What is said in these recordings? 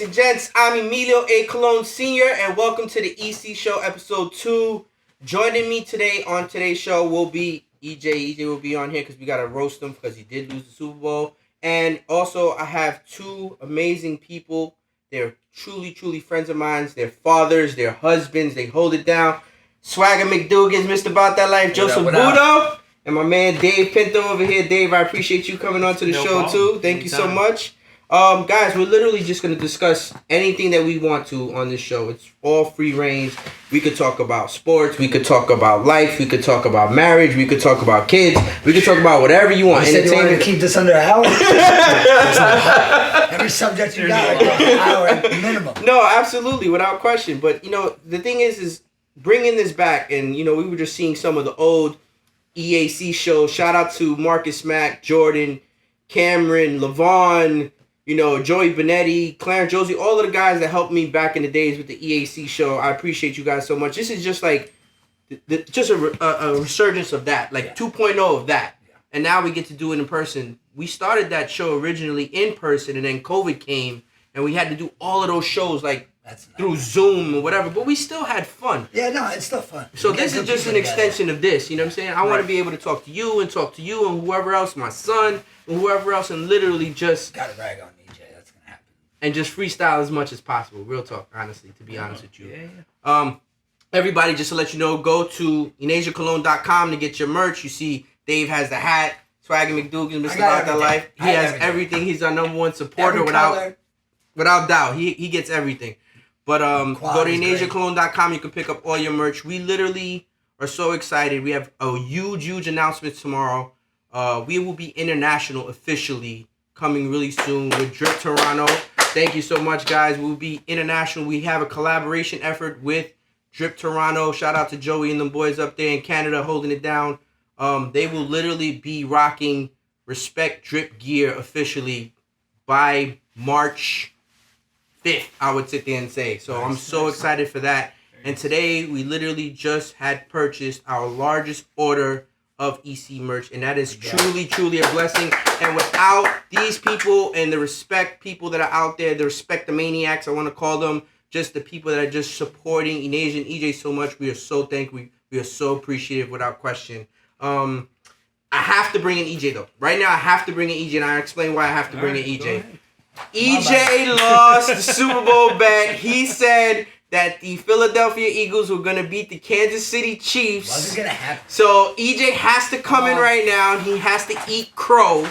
and gents, I'm Emilio A. Colon Sr. and welcome to the EC Show episode 2. Joining me today on today's show will be EJ. EJ will be on here because we got to roast him because he did lose the Super Bowl. And also I have two amazing people. They're truly, truly friends of mine. They're fathers, they're husbands, they hold it down. Swagger McDougan's Mr. About That Life, Joseph BUTO. And my man Dave Pinto over here. Dave, I appreciate you coming on to the show too. Thank you so much. Guys, we're literally just going to discuss anything that we want to on this show. It's all free range. We could talk about sports. We could talk about life. We could talk about marriage. We could talk about kids. We could talk about whatever you want. You said you wanted to keep this under an hour? Every subject you got, like an hour minimum. No, absolutely, without question. But, you know, the thing is bringing this back, and, you know, we were just seeing some of the old EAC shows. Shout out to Marcus Mack, Jordan, Cameron, Levon, you know, Joey Benetti, Clarence Josie, all of the guys that helped me back in the days with the EAC show. I appreciate you guys so much. This is just like, just a resurgence of that, like 2.0 of that. Yeah. And now we get to do it in person. We started that show originally in person, and then COVID came, and we had to do all of those shows like through Zoom or whatever, but we still had fun. Yeah, no, it's still fun. So this is just an extension of this, you know what I'm saying? I want to be able to talk to you and whoever else, my son, and whoever else, and literally just... Gotta brag on EJ, that's gonna happen. And just freestyle as much as possible. Real talk, honestly, to be honest with you. Yeah. Everybody, just to let you know, go to EnasiaCologne.com to get your merch. You see Dave has the hat, Swagger McDougan, Mr. About That Life. He has everything. He's our number one supporter without doubt. He gets everything. But go to EnasiaCologne.com. You can pick up all your merch. We literally are so excited. We have a huge announcement tomorrow. We will be international officially coming really soon with Drip Toronto. Thank you so much, guys. We'll be international. We have a collaboration effort with Drip Toronto. Shout out to Joey and them boys up there in Canada holding it down. They will literally be rocking Respect Drip gear officially by March 5th, I would sit there and say. So I'm so excited for that. And today we literally just had purchased our largest order of EC merch, and that is truly a blessing. And without these people and the respect people that are out there, the respect the maniacs, I want to call them, just the people that are just supporting Enasia and EJ so much, we are so thankful. We are so appreciative without question. I have to bring in EJ though. Right now I have to bring in EJ, and I'll explain why I have to bring in EJ. EJ lost the Super Bowl bet. He said that the Philadelphia Eagles were going to beat the Kansas City Chiefs. Wasn't going to happen. So EJ has to come in right now. He has to eat crow.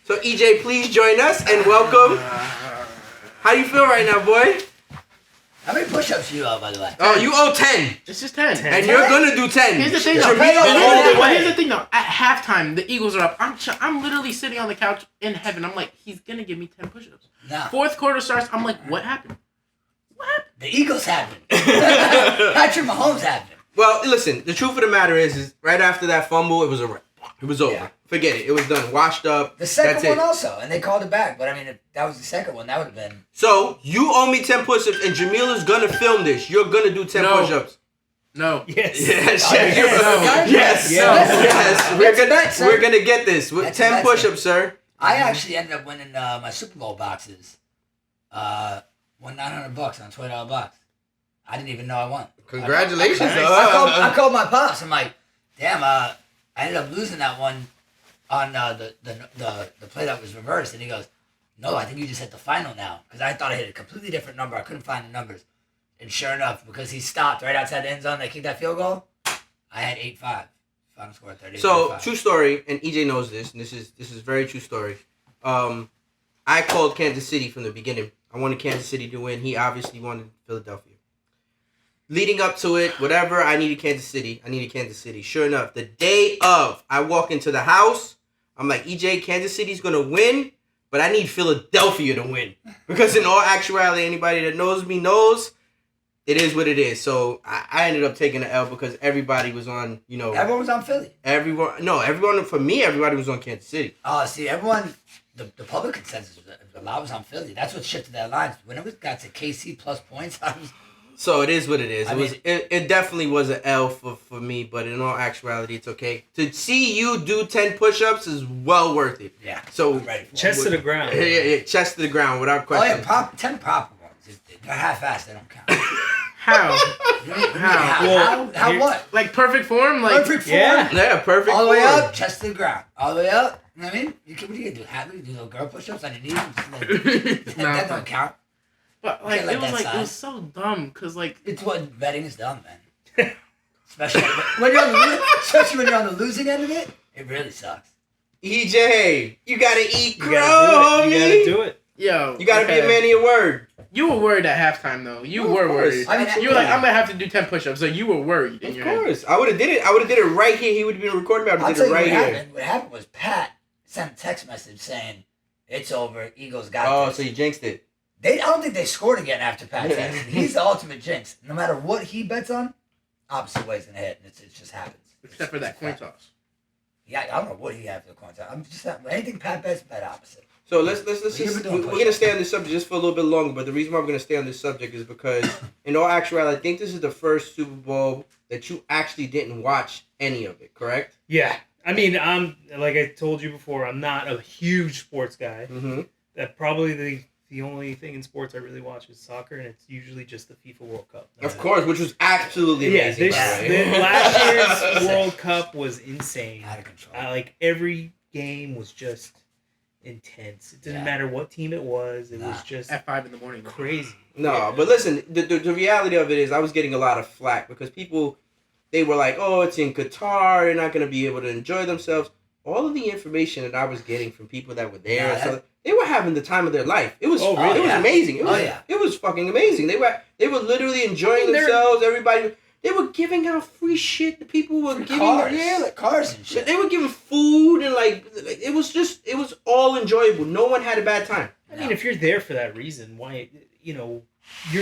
So EJ, please join us and welcome. How do you feel right now, boy? How many push-ups you owe, by the way? Oh, you owe 10. It's just 10. And you're going to do 10. Here's the thing, though. Here's the thing, though. At halftime, the Eagles are up. I'm literally sitting on the couch in heaven. I'm like, he's going to give me 10 push-ups. No. Fourth quarter starts. I'm like, what happened? What happened? The Eagles happened. Patrick Mahomes happened. Well, listen, the truth of the matter is right after that fumble, it was a wrap. It was over. Yeah. Forget it. It was done. Washed up. The second one also, and they called it back. But I mean, if that was the second one, that would have been... So, you owe me 10 push-ups, and Jamil is going to film this. You're going to do 10 push-ups. No. Yes. Yes. We're going to get this. 10 push-ups, sir. I actually ended up winning my Super Bowl boxes. Won $900 on a $20 box. I didn't even know I won. Congratulations. I called my pops. I'm like, damn, I ended up losing that one on the play that was reversed. And he goes, no, I think you just hit the final now. Because I thought I hit a completely different number. I couldn't find the numbers. And sure enough, because he stopped right outside the end zone, they kicked that field goal, I had 8-5. Final score 30. So, true story, and EJ knows this, and this is very true story. I called Kansas City from the beginning. I wanted Kansas City to win. He obviously wanted Philadelphia. Leading up to it, whatever, I needed Kansas City. Sure enough, the day of, I walk into the house. I'm like, EJ, Kansas City's going to win, but I need Philadelphia to win. Because in all actuality, anybody that knows me knows it is what it is. So I ended up taking the L because everybody was on, you know. Everyone was on Philly. Everybody was on Kansas City. Oh, see, everyone, the public consensus, a lot was on Philly. That's what shifted their lines. When it got to KC plus points, I was... So it is what it is. It definitely was an L for me, but in all actuality, it's okay. To see you do 10 push-ups is well worth it. Yeah. So chest to the ground. Yeah, chest to the ground without question. Oh yeah, 10 proper ones. They're half-assed. They don't count. How? How what? Like perfect form? Like Perfect form. Yeah, perfect. All the way form. up, chest to the ground. All the way up. You know what I mean? What are you gonna do? You do little girl push-ups on your knees? That don't count. But like Can't let it was that like slide. it was so dumb because like It's what betting is done, man. Especially when you're on the losing end of it. It really sucks. EJ, you gotta eat You crow, gotta do it. You homie. gotta do it. yo, You gotta be a man of your word. You were worried at halftime though. You were worried. I mean, You were like, I'm gonna have to do 10 push-ups. So you were worried in Of your head. course, I would have did it. I would have did it right here. He would have been recording me. I would I'll have tell did you it right what here. happened. What happened was Pat sent a text message saying, "It's over. Eagles got Oh, this." so you jinxed it. I don't think they scored again after Pat texted. He's the ultimate jinx. No matter what he bets on, opposite way's gonna hit, and it just happens. Except for that coin toss. Yeah, I don't know what he had for the coin toss. I'm just anything Pat bets, bet opposite. So let's You've just, been doing we're gonna stay on this subject just for a little bit longer. But the reason why we're gonna stay on this subject is because, in all actuality, I think this is the first Super Bowl that you actually didn't watch any of it. Correct? Yeah. I mean, I'm like I told you before, I'm not a huge sports guy. Mm-hmm. That probably the only thing in sports I really watch is soccer, and it's usually just the FIFA World Cup. Of course, which was absolutely Yeah, amazing. by the way. last year's World Cup was insane. Out of control. Like every game was just intense. It didn't matter what team it was. It was just At 5 in the morning. crazy. No, Yeah. but listen, the reality of it is I was getting a lot of flack because people, they were like, oh, it's in Qatar, they're not going to be able to enjoy themselves. All of the information that I was getting from people that were there, and stuff, they were having the time of their life. It was Oh, really? it was Yeah. amazing. It was, Oh, yeah. it was fucking amazing. They were literally enjoying They're- themselves. Everybody, they were giving out free shit. The people were giving Cars and shit. they were giving food and like it was all enjoyable. No one had a bad time. I mean, if you're there for that reason, why, you're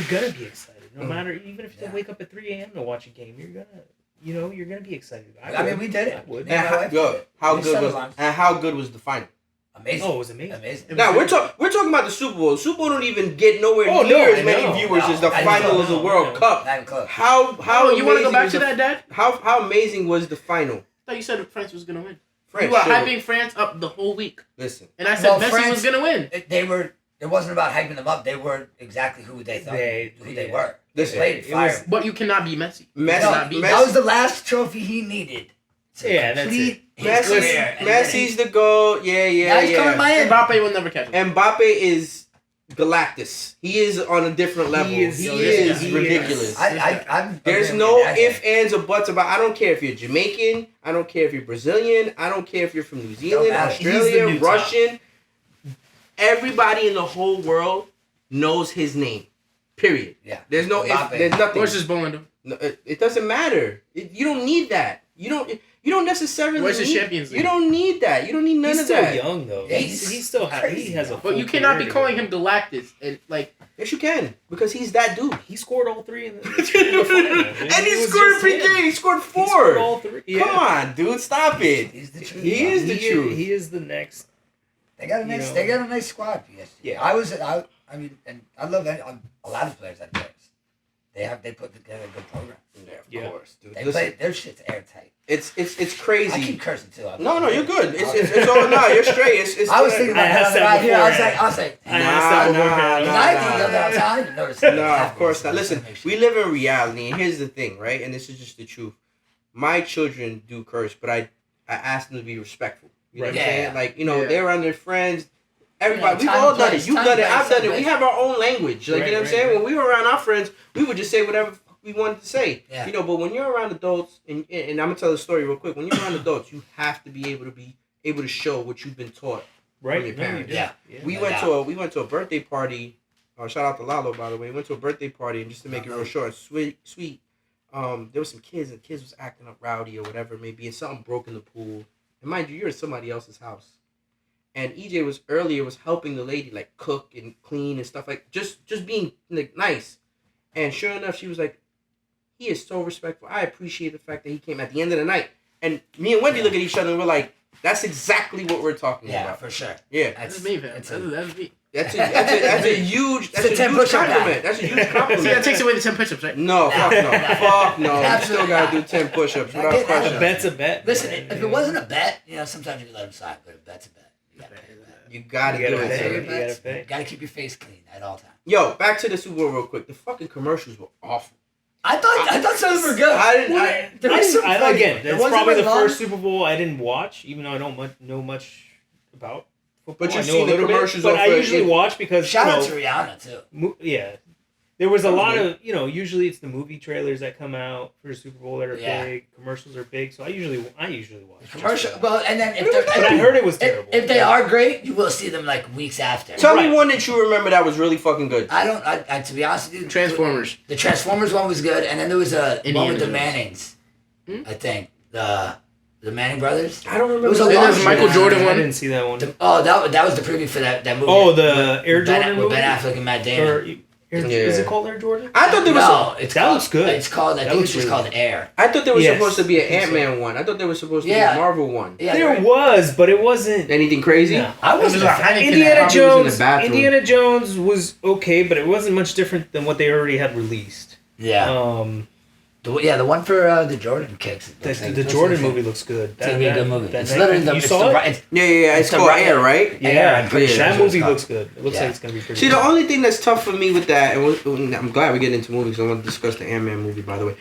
gonna be excited. No matter, even if you wake up at 3 a.m. to watch a game, you're gonna be excited. I mean, we did it. I would. Yeah, my wife did it. How We good settled was on- how good was the final? Amazing. Oh, it was amazing. Amazing. Now we're talking about the Super Bowl. Super Bowl don't even get nowhere Oh, near no, as many no. viewers as the No, final of the no, World no. Cup. Not even close. How Oh, you want to go amazing back was to the- that, Dad? How amazing was the final? I thought you said France was gonna win. France, You were sure. hyping France up the whole week, Listen, and I said Well, Messi France- was gonna win. They were. It wasn't about hyping them up. They were exactly who they thought who they were. They Listen, played it fire. was- But you cannot be Messi. Messi, Cannot be. That was the last trophy he needed. To Yeah, that's complete it. his Messi's, career. And then Messi's the goal. Yeah. now he's coming to Miami. Mbappe will never catch him. Mbappe is Galactus. He is on a different level. He is- is he is. ridiculous. I'm There's agreeing no with that. ifs, ands, or buts about. I don't care if you're Jamaican. I don't care if you're Brazilian. I don't care if you're from New Zealand, matter. Australia, He's the new Russian. Everybody in the whole world knows his name. Period. Yeah. There's no if. Mbappe. There's nothing. Where's his Ballon d'Or? No, it doesn't matter. You don't need that. You don't necessarily. Where's his need, Champions League? You don't need that. You don't need none He's of still that. young though. Yeah, he he's still has. He crazy has a. young. But full you cannot be career calling to him Galactus. And like, Yes, you can because he's that dude. go. He scored all three in the final. And he It was scored just PK. him. He scored He 4. scored all three. Yeah. Come on, dude. Stop it. He's the truth. He is the truth. He is the next. They got a nice. You know. They got a nice squad. PSG. Yeah. I mean, and I love a lot of players that play. They put together a good program. Yeah, of Yeah. course, dude. They Listen, play their shit's airtight. it's I crazy. keep cursing too. No, you're good. It's all no, you're straight. It's I was thinking about I asked that that right here. I was beforehand. like, I asked that beforehand. because I think the other time I didn't notice it. No, of course not. Listen, we live in reality, and here's the thing, right? And this is just the truth. My children do curse, but I ask them to be respectful. You know what I'm Right. saying? Yeah. Like, Yeah. they're around their friends. Everybody, Yeah, we've time all done place, it. You've time done it. place, I've done it. time We place. have our own language. Like, you know what I'm saying? right. When we were around our friends, we would just say whatever we wanted to say. Yeah. You know, but when you're around adults, and I'm gonna tell the story real quick. When you're around adults, you have to be able to show what you've been taught. Right. From your No, you parents. do. Yeah. We No went doubt. to a birthday party. Shout out to Lalo, by the way. We went to a birthday party, and just to make it real short, sweet. There was some kids, and the kids was acting up rowdy or whatever it may be, and something broke in the pool. And mind you, you're at somebody else's house. And EJ was helping the lady like cook and clean and stuff, like just being like nice. And sure enough, she was like, "He is so respectful. I appreciate the fact that he came at the end of the night." And me and Wendy look at each other and we're like, "That's exactly what we're talking Yeah, about." for sure. Yeah, that's me, man. It's That's me. that's a huge It's a 10 huge push-up guy. compliment. That's a huge See, that compliment. takes away the 10 push-ups, right? No, fuck no, fuck no. You Absolutely still gotta do not. 10 push-ups I without get that. A question. bet's a bet. Listen, man. if it wasn't a bet, sometimes you can let him slide, but a bet's a bet. You gotta pay that. You gotta do it, sir. Gotta keep your face clean at all times. Yo, back to the Super Bowl real quick. The fucking commercials were awful. I thought some of them were good. Again, that's probably the first Super Bowl I didn't watch, even though I don't know much about football. But you've seen the commercials. But I usually watch because shout out to Rihanna too. Yeah, there was a lot of usually it's the movie trailers that come out for the Super Bowl that are big. Commercials are big, so I usually watch commercial. Well, and then but I heard it was terrible. If they are great, you will see them like weeks after. Tell me one that you remember that was really fucking good. I to be honest with you, Transformers. The Transformers one was good, and then there was a one with the Mannings. I think the Manning brothers. I don't remember. It was a Michael Jordan one. I didn't see that one. That was the preview for that movie. Oh, the Air Jordan with movie? Ben Affleck and Matt Damon. Is it called Air Jordan? I thought there was looks good. It's called. I think it's just called Air. I thought there was supposed to be an Ant-Man one. I thought there was supposed to be a Marvel one. Yeah, there was, but it wasn't anything crazy. No. I wasn't. Indiana Jones was okay, but it wasn't much different than what they already had released. Yeah. The one for the Jordan kicks. The Jordan movie looks good. It's a good movie. It's literally It's called Air, right? Yeah, I'm pretty sure that movie looks good. It looks like it's gonna be pretty. See, the only thing that's tough for me with that, and I'm glad we're getting into movies. I want to discuss the Ant-Man movie, by the way.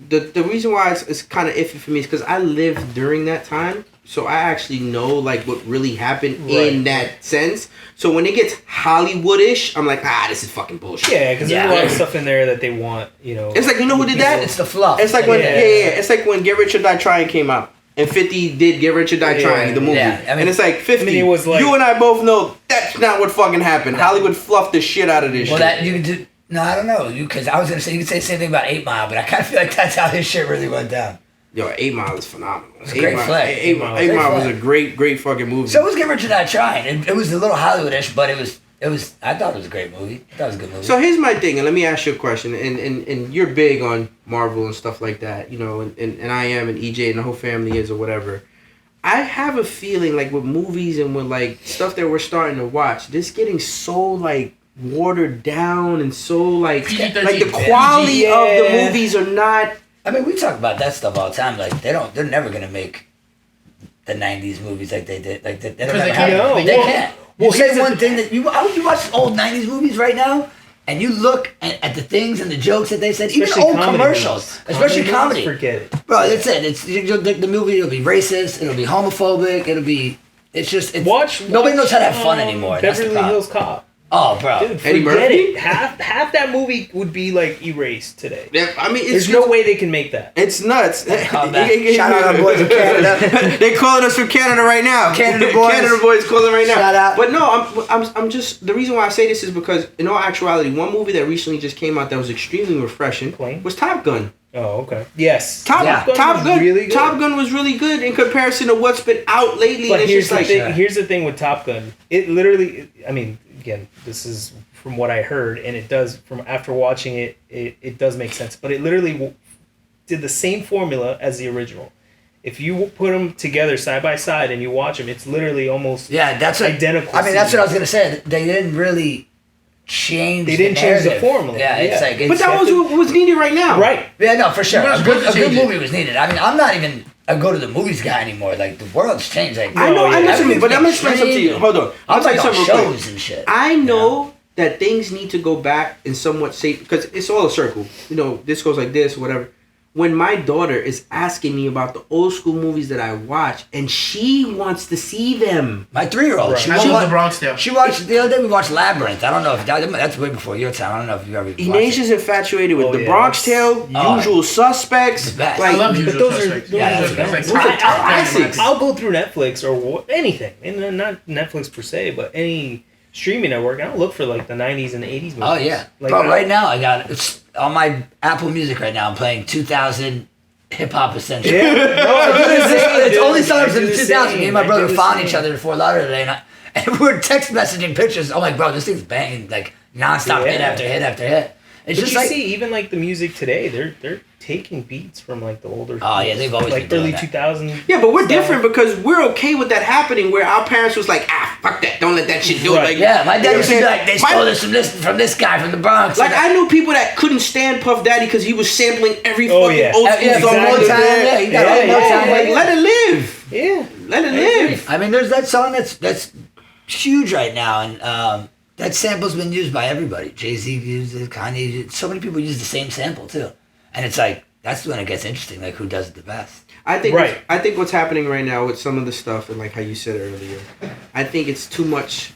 The reason why it's kind of iffy for me is because I lived during that time, so I actually know like what really happened in that sense. So when it gets Hollywoodish, I'm like, this is fucking bullshit. Yeah, because there's a lot of stuff in there that they want, It's like, who did that? It's the fluff. It's like when it's like when Get Rich or Die Trying came out. And 50 did Get Rich or Die Trying, the movie. Yeah, and it's like 50. It was like, you and I both know that's not what fucking happened. Hollywood fluffed the shit out of this shit. That you can do. No, I don't know. Because I was gonna say you could say the same thing about 8 Mile, but I kind of feel like that's how this shit really went down. Yo, 8 Mile is phenomenal. It's a great flick. 8 Mile was a great fucking movie. So was Get Rich or Die Trying. It was a little Hollywoodish, but it was. I thought it was a great movie. I thought it was a good movie. So here's my thing, and let me ask you a question. And you're big on Marvel and stuff like that, and I am, and EJ and the whole family is, or whatever. I have a feeling like with movies and with like stuff that we're starting to watch, this getting so like watered down and so like the quality of the movies are not. I mean, we talk about that stuff all the time. Like they're never gonna make the '90s movies like they did. Like they can't. Well, say one thing that you watch old '90s movies right now, and you look at the things and the jokes that they said, especially even old commercials, especially comedy. Forget it, bro. That's it. It's the movie. It'll be racist. It'll be homophobic. Nobody knows how to have fun anymore. Beverly Hills Cop. Oh, bro. Dude, forget it. Half that movie would be like erased today. Yeah, I mean, there's no way they can make that. It's nuts. Shout out our boys in Canada. They calling us from Canada right now. Canada boys calling right now. Shout out. But no, I'm just, the reason why I say this is because in all actuality, one movie that recently just came out that was extremely refreshing was Top Gun. Oh, okay. Yes. Top Gun really good. Top Gun was really good in comparison to what's been out lately. But here's the thing with Top Gun. It literally, I mean, again, this is from what I heard, and it does, from after watching it, it does make sense. But it literally did the same formula as the original. If you put them together side by side and you watch them, it's literally almost identical. I mean, that's what I was going to say. They didn't really change the formula. Yeah, it's like... But that was what was needed right now. Right. Yeah, no, for sure. A good movie was needed. I mean, I'm not even a go to the movies guy anymore. Like, the world's changed. Like, I know, but I'm going to explain something to you. Hold on. I'm like on shows and shit. I know that things need to go back in somewhat safe, because it's all a circle. This goes like this, whatever. When my daughter is asking me about the old school movies that I watch, and she wants to see them. My 3-year-old. Right. I love the Bronx Tale. She watched, the other day we watched Labyrinth. I don't know if that's way before your time. I don't know if you ever watched it. Inasia's infatuated with the Bronx Tale, Usual Suspects. Like, I love Usual Suspects. I'll go through Netflix or anything. And not Netflix per se, but any streaming network. I don't look for like the 90s and the 80s movies. Oh, yeah. Like, bro, right now I got it's on my Apple Music right now. I'm playing 2000 hip hop essentials. Yeah. It's only songs in the 2000s. Me and my brother found each other in Fort Lauderdale and we were text messaging pictures. I'm like, bro, this thing's banging like nonstop, hit after hit after hit. It's but just you like, see, even like the music today, they're taking beats from like the older. Oh yeah, they've always like been early doing 2000s. Yeah, but we're different because we're okay with that happening. Where our parents was like, fuck that, don't let that shit do it. Like, yeah, my dad used to be like, they stole this from this guy from the Bronx. Like I knew people that couldn't stand Puff Daddy because he was sampling every fucking old school song. Yeah, you got one more time. Like, let it live. Yeah, let it live. I mean, there's that song that's huge right now, and that sample's been used by everybody. Jay-Z uses it, Kanye uses it. So many people use the same sample too, and it's like that's when it gets interesting. Like who does it the best? I think what's happening right now with some of the stuff and like how you said earlier, I think it's too much,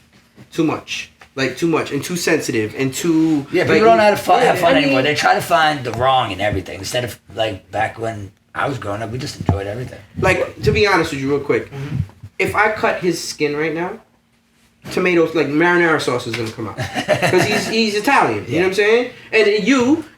like too much and too sensitive and too. Yeah, people don't know how to have fun anymore. They try to find the wrong in everything instead of like back when I was growing up, we just enjoyed everything. Like to be honest with you, real quick, if I cut his skin right now, tomatoes like marinara sauce is gonna come out because he's Italian. You know what I'm saying? And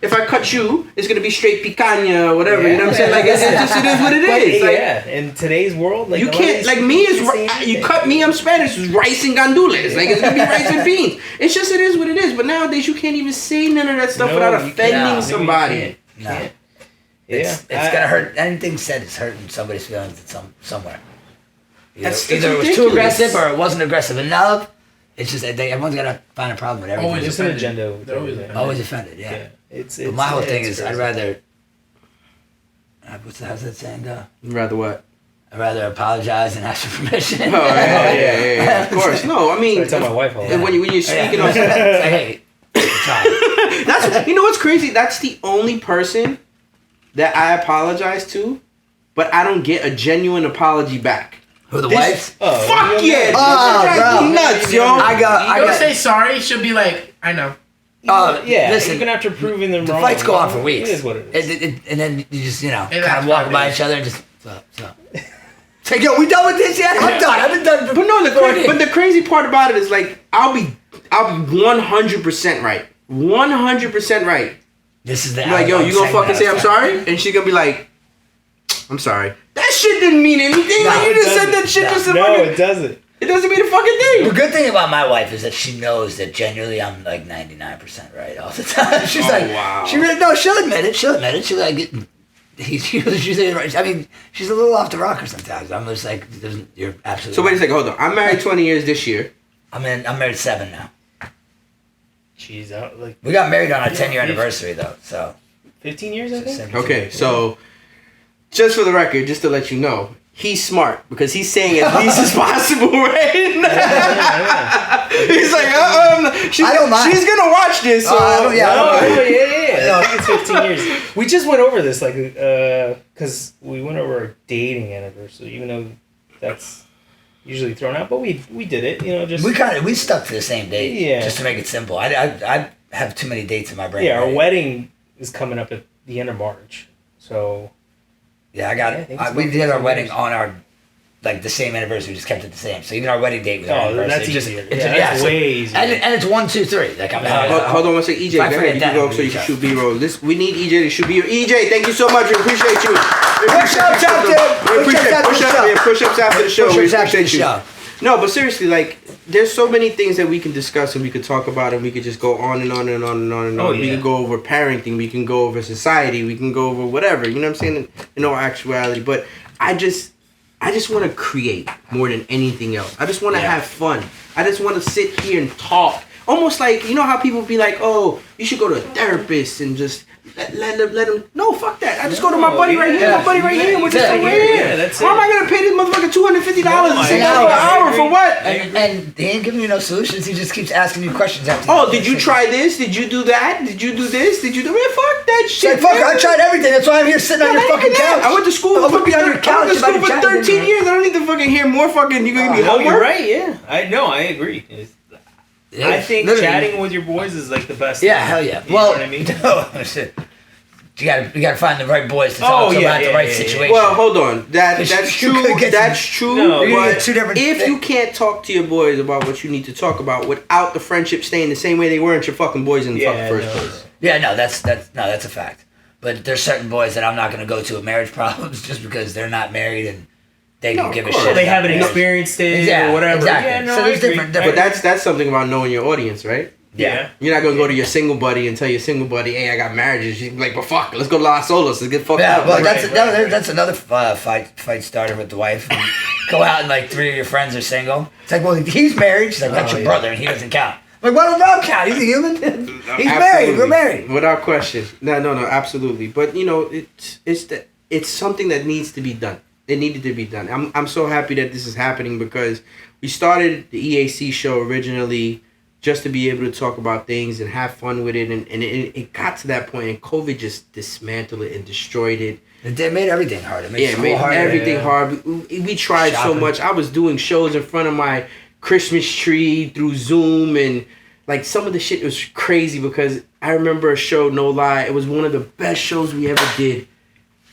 if I cut you, it's gonna be straight picanha or whatever. You know what I'm saying? Like it is what it is. Like, in today's world, like you can't like me is you cut me. I'm Spanish. It's rice and gandules. Like it's gonna be rice and beans. It's just it is what it is. But nowadays you can't even say none of that stuff without offending somebody. No. It's gonna hurt. Anything said is hurting somebody's feelings somewhere. Either it was too aggressive or it wasn't aggressive enough. It's just everyone's gotta find a problem with everything. Always just an agenda. Always offended. Yeah. It's but my whole thing is, crazy. I'd rather. How's that saying go? You'd rather what? I'd rather apologize and ask for permission. Oh yeah. Of course. No, I mean. I tell my wife all that. When you're speaking of. Hey, That's you know what's crazy? That's the only person that I apologize to, but I don't get a genuine apology back. Who, the wife? Fuck yeah! Bro. Nuts, yo! I don't say sorry. She'll be like, I know. Yeah, listen, even after proving them the wrong. fights go on for weeks. It is what it is. And then you just, kind that's of walk how it by is. each other and just, so. It's like, yo, we done with this yet? I'm done. I've been done. But no, the crazy part about it is like I'll be 100% right, 100% right. This is the Like, yo, you gonna fucking say I'm sorry? And she gonna be like, I'm sorry. That shit didn't mean anything. No, like you it just said doesn't. that shit No. just to No, fucking. it doesn't. It doesn't mean a fucking The thing. good thing about my wife is that she knows that genuinely I'm like 99% right all the time. She's wow. She'll admit it. She'll like, she's right. I mean, she's a little off the rocker sometimes. I'm just like, you're absolutely. So wait a second, hold on. I'm married 20 years this year. I'm married 7 now. Jeez, like We got married on our 10-year anniversary though, so. 15 years, I think. Okay, so just for the record, just to let you know, he's smart because he's saying as least as possible, right? He's like, I don't mind. She's gonna watch this. So I don't Yeah. I think it's 15 years. We just went over this, like, because we went over our dating anniversary, even though that's usually thrown out, but we did it, just. We stuck to the same date, just to make it simple. I have too many dates in my brain. Yeah, our wedding is coming up at the end of March, so. Yeah, we did our wedding on our, like, the same anniversary. We just kept it the same. So even our wedding date was our anniversary. That's easier. That's way easier. And it's 1, 2, 3. Like hold on one second, EJ. Go ahead, you can go so you can shoot B-roll. We need EJ to shoot B-roll. EJ, thank you so much. We appreciate you. Push-ups after the show. We Push-ups after the appreciate you. show. No, but seriously, like, there's so many things that we can discuss and we could talk about and we could just go on and on and on and on and on. Oh, We can go over parenting, we can go over society, we can go over whatever, you know what I'm saying, in all actuality. But I just want to create more than anything else. I just want to have fun. I just want to sit here and talk. Almost like, you know how people be like, oh, you should go to a therapist and just let them. No, fuck that. I just go to my buddy right here. My buddy right here. We're just like, Yeah, that's it. How am I gonna pay this motherfucker $250 an hour for what? And he ain't giving you no solutions. He just keeps asking you questions after. Oh, did you try this? Did you do that? Did you do this? Did you do it? Fuck that shit. Fuck, I tried everything. That's why I'm here sitting on your fucking couch. I went to school. I'm gonna be on your couch. I went to school for 13 years. I don't need to fucking hear more fucking. You gonna give me No, homework? you're right. Yeah, I agree. I think literally. chatting with your boys is like the best. Yeah, thing. hell yeah. You Well, know what I mean? no, shit. You gotta find the right boys to talk to about the right situation. Well, hold on. That's You true. could get That's some- true. No, you're gonna but get two different if things. you can't talk to your boys about what you need to talk about without the friendship staying the same way they weren't your fucking boys in the fucking first place. Yeah, no, that's a fact. But there's certain boys that I'm not gonna go to with marriage problems just because they're not married and they don't give a shit. Well, they about haven't marriage. experienced it Yeah, or whatever. exactly. Yeah, no, So I there's agree. different- But that's something about knowing your audience, right? Yeah. You're not gonna go to your single buddy and tell your single buddy, "Hey, I got marriages." You're like, "But fuck, let's go to Las Olas. Let's get fucked Yeah, up." well, Like, that's another fight starter with the wife. And go out and like 3 of your friends are single. It's like, well, he's married. She's like, that's your brother, and he doesn't count. I'm like, why don't Rob count? He's a human. He's married. We're Absolutely. married. Without question. No, absolutely. But it's something that needs to be done. It needed to be done. I'm so happy that this is happening because we started the EAC show originally just to be able to talk about things and have fun with it, and it got to that point, and COVID just dismantled it and destroyed it. It made everything hard. It made everything hard. We tried so much. I was doing shows in front of my Christmas tree through Zoom, and like some of the shit was crazy because I remember a show, no lie, it was one of the best shows we ever did.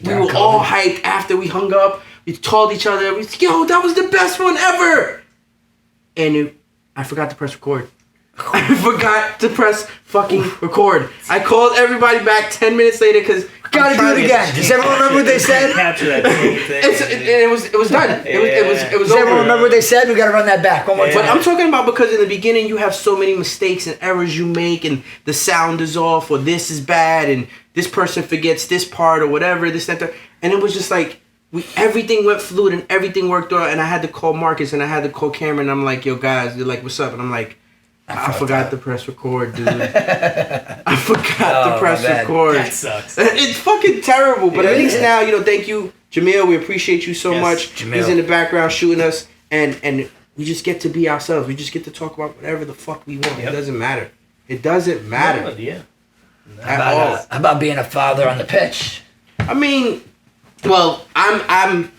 We were all hyped after we hung up. We told each other, we said, yo, that was the best one ever. And I forgot to press record. I forgot to press fucking record. I called everybody back 10 minutes later because gotta do it again. Does everyone remember what they said? Capture that thing. It was done. It was Does over. everyone remember what they said? We gotta run that back one more time. But I'm talking about because in the beginning you have so many mistakes and errors you make, and the sound is off, or this is bad, and this person forgets this part or whatever, this, that, and it was just like everything went fluid and everything worked out. And I had to call Marcus and I had to call Cameron. And I'm like, yo guys, they're like, what's up? And I'm like, I forgot to press record, dude. I forgot to press record. That sucks. It's fucking terrible, but at least now, thank you, Jamil. We appreciate you so much. Jamil. He's in the background shooting us, and we just get to be ourselves. We just get to talk about whatever the fuck we want. It doesn't matter. It doesn't matter. No, yeah. How about being a father on the pitch? I mean, well, I'm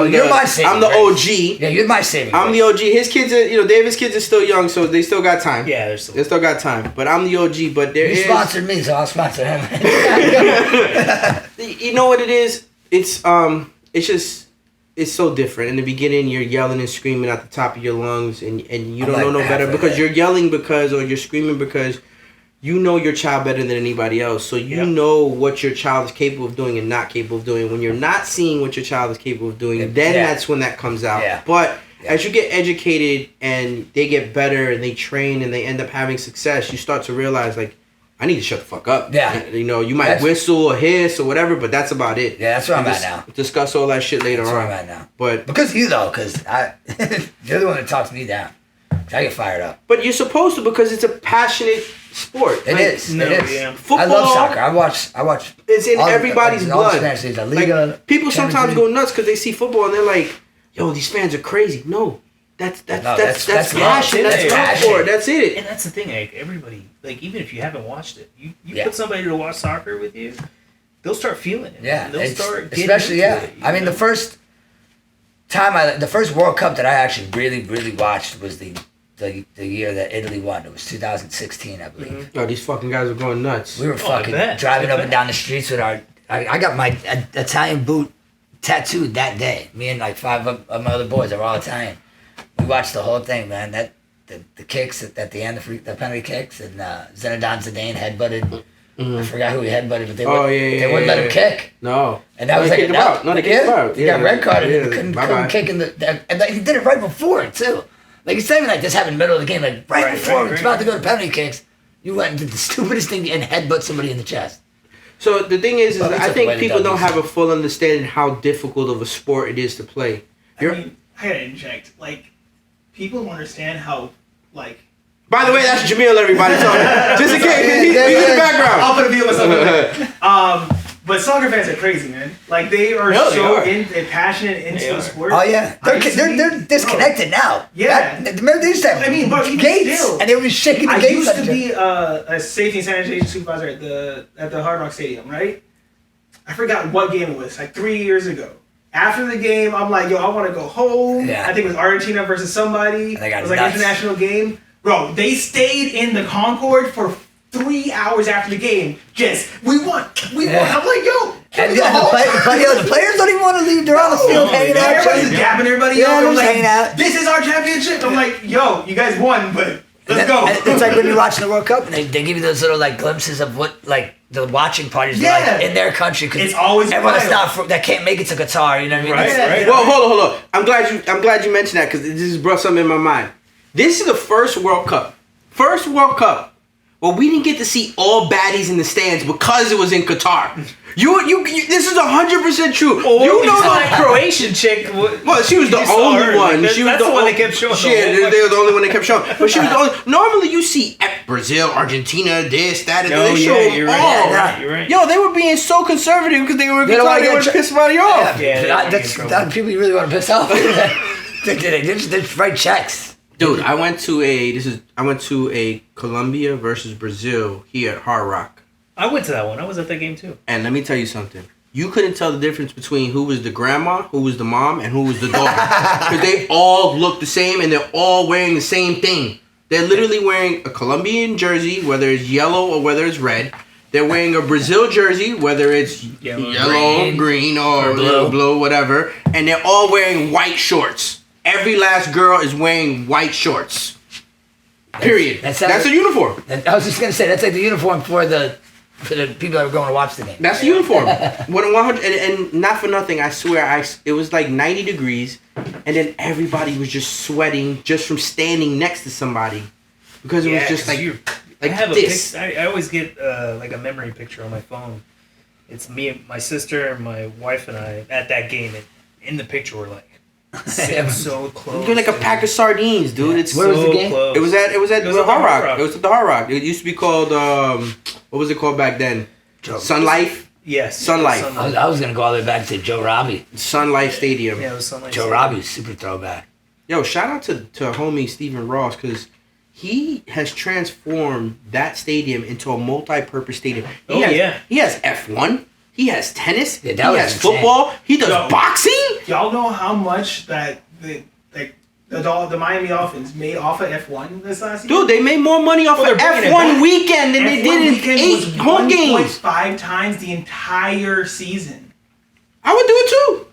you're my saving I'm the grace. OG. Yeah, you're my saving I'm grace. the OG. His kids are, David's kids are still young, so they still got time. Yeah, they still got time. But I'm the OG. But You sponsored me, so I'll sponsor him. You know what it is? It's so different. In the beginning, you're yelling and screaming at the top of your lungs, and you don't know no better because you're yelling or you're screaming because you know your child better than anybody else. So you know what your child is capable of doing and not capable of doing. When you're not seeing what your child is capable of doing, then that's when that comes out. Yeah. But as you get educated and they get better and they train and they end up having success, you start to realize, like, I need to shut the fuck up. Yeah. You might whistle or hiss or whatever, but that's about it. Yeah, that's where I'm at now. Discuss all that shit later on. That's where I'm at now. But because you, though, because you're the one that talks me down. I get fired up. But you're supposed to, because it's a passionate sport. It is. Yeah. Football, I love soccer. I watch. It's in everybody's blood. Like, people sometimes go nuts because they see football and they're like, "Yo, these fans are crazy." No, that's passion. That's love for it. That's it. And that's the thing. Like everybody, like even if you haven't watched it, you put somebody to watch soccer with you, they'll start feeling it. Yeah, they'll start getting especially into it, I mean, the first World Cup that I actually really watched was the year that Italy won. It was 2016, I believe. Mm-hmm. Oh, these fucking guys were going nuts. We were fucking driving up and down the streets with our. I got my Italian boot tattooed that day. Me and like 5 of my other boys are all Italian. We watched the whole thing, man. The kicks at the end, the penalty kicks, and Zinedine Zidane headbutted. I forgot who he headbutted, but they wouldn't let him kick. No. And that was they kicked him out. No, they kicked him out. He got red carded and couldn't kick in and he did it right before it too. Like it's not even like this happened in the middle of the game, like right before it's about to go to penalty kicks, you went and did the stupidest thing and headbutt somebody in the chest. So the thing is that I think people don't have a full understanding how difficult of a sport it is to play. I gotta interject. Like, people don't understand how, like. By the way, that's Jamil, everybody. Just in case, he's in the background. I'll put a video myself. But soccer fans are crazy, man. Like, they are passionate into the sport. Oh, yeah. They're disconnected now. Yeah. Remember they used to have but even gates, still, and they were shaking the I gates. used to be a safety and sanitation supervisor at the Hard Rock Stadium, right? I forgot what game it was, like 3 years ago. After the game, I'm like, yo, I want to go home. Yeah. I think it was Argentina versus somebody. It was like an international game. Bro, they stayed in the Concord for 3 hours after the game. We won. I'm like, yo. The players don't even want to leave. They're on the field hanging out. Everybody's dapping everybody up. They're hanging out. This is our championship. I'm like, yo, you guys won, but let's go. It's like when you're watching the World Cup and they give you those little like glimpses of what like the watching parties are like in their country. Cause it's always everyone that can't make it to Qatar. You know what I mean? Right. Well, hold on. I'm glad you mentioned that because this has brought something in my mind. This is the first World Cup Well, we didn't get to see all baddies in the stands because it was in Qatar. You this is 100% true. Well, you know that Croatian chick. Well, she was the only one. Like, she was that's the one only, they kept showing. They were the only one they kept showing. But she was the only. Normally, you see Brazil, Argentina, this, that, and they show them you're all. right. You're right. Yo, they were being so conservative because they were They trying to piss somebody off. Yeah, that's people you really want to piss off. They just write checks. Dude, I went to a Colombia versus Brazil here at Hard Rock. I went to that one. I was at that game too. And let me tell you something. You couldn't tell the difference between who was the grandma, who was the mom, and who was the daughter. Because they all look the same and they're all wearing the same thing. They're literally wearing a Colombian jersey, whether it's yellow or whether it's red. They're wearing a Brazil jersey, whether it's yellow, green or blue, whatever. And they're all wearing white shorts. Every last girl is wearing white shorts. Period. That's a uniform. I was just gonna say that's like the uniform for the people that were going to watch the game. That's the uniform. 100 and not for nothing. I swear, it was like 90 degrees, and then everybody was just sweating just from standing next to somebody because it was just like I have this. I always get like a memory picture on my phone. It's me and my sister and my wife and I at that game, and in the picture we're like. Sitting so close. You're like a pack of sardines, dude. It's Where was the game? Close. It was at the the Hard Rock. Rock. It was at the Hard Rock. It used to be called what was it called back then? Sun Life. Yes. Sun Life. I was gonna go all the way back to Joe Robbie. Sun Life Stadium. Yeah, it was Sun Life. Joe Robbie's super throwback. Yo, shout out to homie Stephen Ross because he has transformed that stadium into a multi-purpose stadium. He has F1. He has tennis. Yeah, he has football. He does boxing. Y'all know how much that the Miami Dolphins made off of F1 this last season? Dude, they made more money off of F1 weekend than they did in 8 home games. 1.5 times the entire season. I would do it too.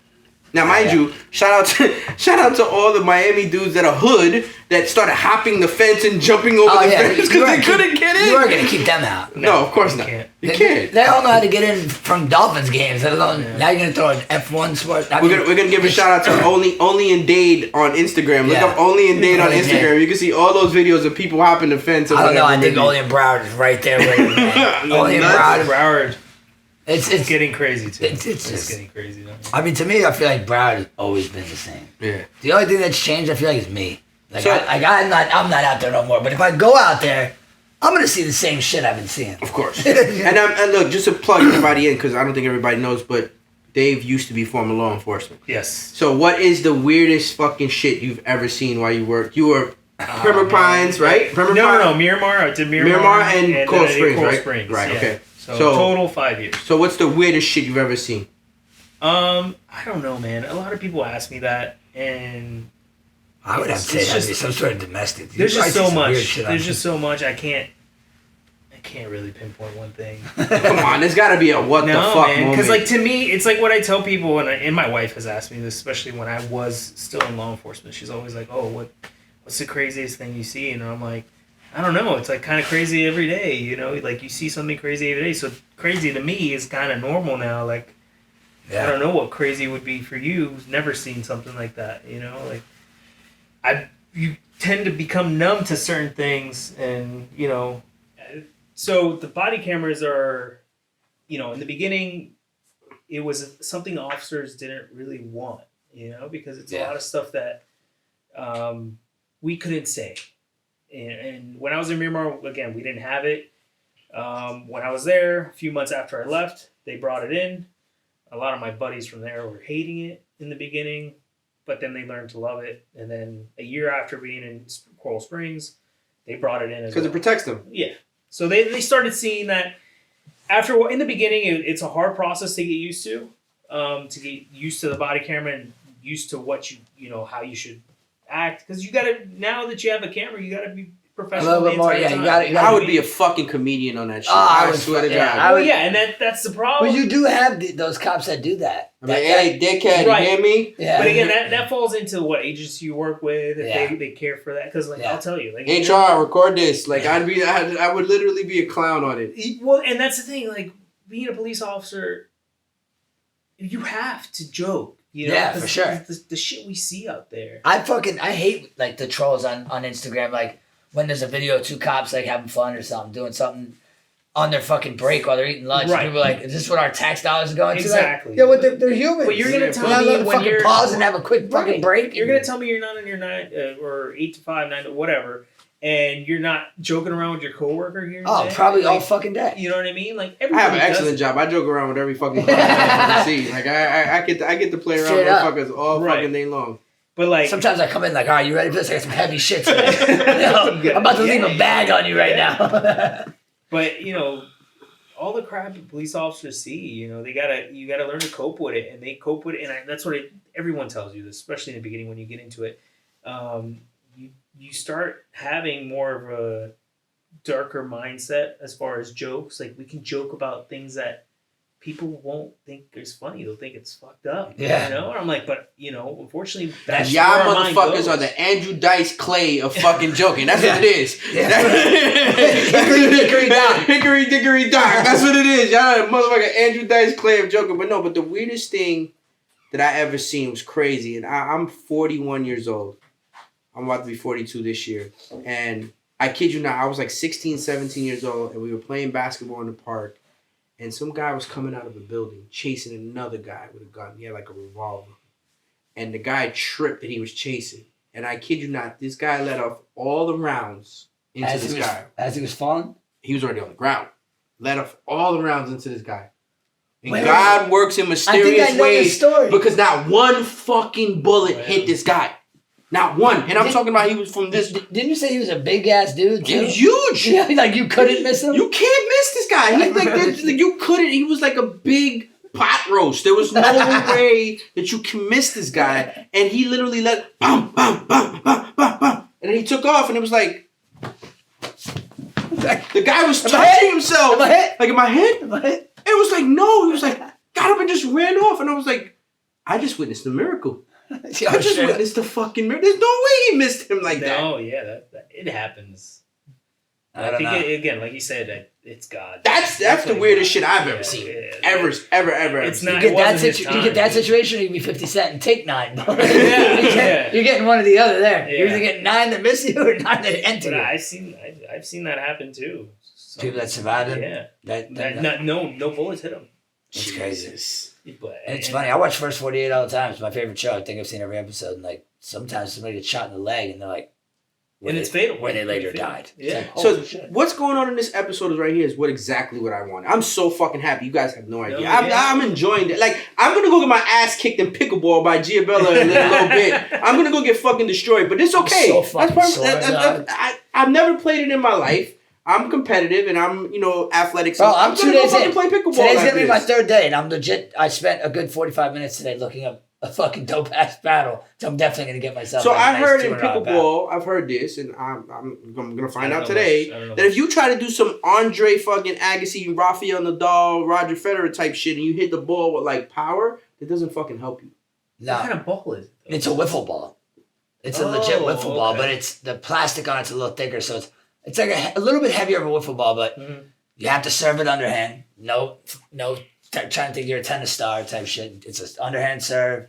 Now, mind you, shout out to all the Miami dudes that are hood that started hopping the fence and jumping over the fence because they couldn't get in. You weren't gonna keep them out. No, of course not. You can't. They all know how to get in from Dolphins games. Now you're gonna throw an F1 sport. We're gonna give a shout out to Only in Dade on Instagram. Look up Only in Dade on Instagram. You can see all those videos of people hopping the fence. I don't know. I think Only in Broward is right there with it. Only in Broward. It's getting crazy too. It's just getting crazy. I mean, to me, I feel like Broward has always been the same. Yeah. The only thing that's changed, I feel like, is me. Like, I'm not out there no more. But if I go out there, I'm gonna see the same shit I've been seeing. Of course. and look, just to plug everybody in, because I don't think everybody knows, but Dave used to be former law enforcement. Yes. So what is the weirdest fucking shit you've ever seen while you worked? You were Pembroke Pines, right? No, Miramar. I did Miramar and Coral Springs, Coral right? Springs, right. yeah. Okay. So total 5 years. So what's the weirdest shit you've ever seen? I don't know, man. A lot of people ask me that, and I would have to say that'd be some sort of domestic. There's just so much. There's just so much. I can't really pinpoint one thing. Come on, there's got to be a what the fuck moment. Because like to me, it's like what I tell people, and my wife has asked me this, especially when I was still in law enforcement. She's always like, "Oh, what's the craziest thing you see?" And I'm like, I don't know. It's like kind of crazy every day, you know. Like you see something crazy every day. So crazy to me is kind of normal now. Like I don't know what crazy would be for you who's never seen something like that. You know, like you tend to become numb to certain things, and you know. So the body cameras are, you know, in the beginning, it was something officers didn't really want, you know, because it's a lot of stuff that we couldn't say. And when I was in Miramar, again, we didn't have it. When I was there, a few months after I left, they brought it in. A lot of my buddies from there were hating it in the beginning, but then they learned to love it. And then a year after being in Coral Springs, they brought it in as well. Because it protects them. Yeah. So they started seeing that after, in the beginning, it's a hard process to get used to the body camera and used to what you know, how you should act, because you gotta, now that you have a camera, you gotta be professional. A little bit more, you gotta I would be a fucking comedian on that shit. I swear to God. And that's the problem. Well, you do have those cops that do that. I'm like, hey, dickhead, Right. you hear me? Yeah. But again, that falls into what agency you work with, if Yeah. they care for that. Because I'll tell you, like HR, record this. Like I would literally be a clown on it. Well, and that's the thing. Like being a police officer, you have to joke. You know? Yeah, for sure. The shit we see out there. I hate like the trolls on Instagram. Like when there's a video of two cops like having fun or something, doing something on their fucking break while they're eating lunch. Right. People are like, is this what our tax dollars are going Exactly. to? Like, yeah, well, they're humans. But you're gonna tell They're not me letting when fucking you're pause and have a quick fucking break. You're gonna tell me you're not in your 9 or 8 to 5, 9 to whatever, and you're not joking around with your coworker here. Oh, probably all fucking day. You know what I mean? Like I everybody have an excellent job. I joke around with every fucking person I see. Like I get to play around Straight with up. motherfuckers all Right. fucking day long. But like Sometimes I come in like, all right, you ready for this? I got some heavy shit today. I'm about to leave a bag on you right now. But all the crap police officers see, you gotta learn to cope with it, and they cope with it, and that's what everyone tells you this, especially in the beginning when you get into it. You start having more of a darker mindset as far as jokes. Like we can joke about things that people won't think is funny; they'll think it's fucked up. Yeah. And I'm like, but unfortunately, that's Y'all where our mind motherfuckers goes. are the Andrew Dice Clay of fucking joking. That's what it is. Hickory dickory dock. Hickory dickory dock. That's what it is. Y'all are the motherfucking Andrew Dice Clay of joking. But the weirdest thing that I ever seen was crazy. And I'm 41 years old. I'm about to be 42 this year. And I kid you not, I was like 16, 17 years old, and we were playing basketball in the park. And some guy was coming out of a building chasing another guy with a gun. He had like a revolver. And the guy tripped that he was chasing. And I kid you not, this guy let off all the rounds into this guy. As he was falling? He was already on the ground. Let off all the rounds into this guy. And Wait, God works in mysterious know ways this story. because not one fucking bullet hit this guy. Not one. And I'm talking about he was from this. Didn't you say he was a big ass dude? He was huge. Yeah, like you couldn't miss him? You can't miss this guy. He's like you couldn't. He was like a big pot roast. There was no way that you can miss this guy. And he literally let bum bum bum bum bum bum, and then he took off. And it was like the guy was touching himself. Am I hit? Like, am I hit? Am I hit? It was like no. He was like got up and just ran off. And I was like, I just witnessed a miracle. I just witnessed the fucking miracle. There's no way he missed him like that. No, yeah, that it happens. I think don't know. again, like you said, it's God. That's the weirdest shit I've ever seen. Ever. It's You not. get it that wasn't his time, you get that dude. situation, you can be 50 Cent and take 9. Yeah. You're getting one or the other there. Yeah. You're either getting 9 that miss you or 9 that enter But you. I've seen that happen too. People that survived it. Yeah. That, No bullets hit them. it's crazy. But, And it's funny. I watch First 48 all the time. It's my favorite show. I think I've seen every episode. And like sometimes somebody gets shot in the leg, and they're like, And it's fatal. where they later It's fatal. died. Yeah. It's like, So holy shit. what's going on in this episode is right here is exactly what I want. I'm so fucking happy. You guys have no idea. yeah. I'm enjoying it. Like I'm gonna go get my ass kicked in pickleball by Giabella in a little bit. I'm gonna go get fucking destroyed, but it's okay. So fucking sore, I've never played it in my life. I'm competitive and I'm athletic. So Bro, I'm I'm 2 gonna go days fucking in. play pickleball. Today's like gonna be my this. 3rd day, and I'm legit. I spent a good 45 minutes today looking up a fucking dope ass battle. So I'm definitely gonna get myself. So like a I nice heard in $200 battle. pickleball, I've heard this, and I'm gonna find I out don't today know much. that if you try to do some Andre fucking Agassi, Rafael Nadal, Roger Federer type shit, and you hit the ball with like power, it doesn't fucking help you. What No, kind of ball is it? though? it's a wiffle ball. It's a legit wiffle ball, but it's the plastic on it's a little thicker, so it's like a little bit heavier of a wiffle ball, but you have to serve it underhand. No, trying to think you're a tennis star type shit. It's an underhand serve.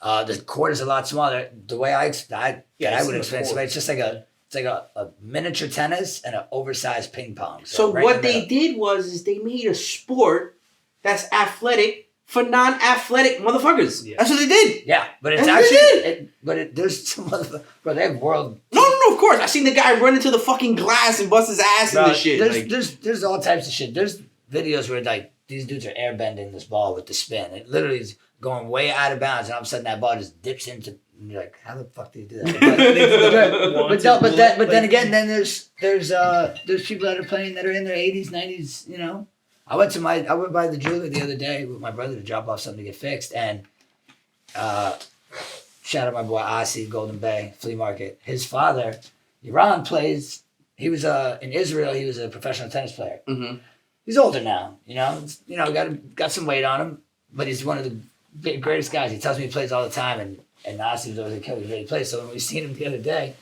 The court is a lot smaller. The way I would explain it, it's just like a miniature tennis and an oversized ping pong. So right what in the they middle. did was they made a sport that's athletic for non-athletic motherfuckers. Yeah. That's what they did. Yeah, but it's That's what they actually. There's some motherfuckers. Bro, they have world. No, of course. I seen the guy run into the fucking glass and bust his ass in Bro, this shit. There's all types of shit. There's videos where like these dudes are airbending this ball with the spin. It literally is going way out of bounds, and all of a sudden that ball just dips into. And you're like, how the fuck do you do that? But then again, there's people that are playing that are in their 80s, 90s. I went by the jeweler the other day with my brother to drop off something to get fixed, and shout out my boy Asi, Golden Bay Flea Market. His father, Iran, plays. He was in Israel. He was a professional tennis player. Mm-hmm. He's older now. Got some weight on him, but he's one of the greatest guys. He tells me he plays all the time, and Asi was always a killer. He really plays. So when we seen him the other day,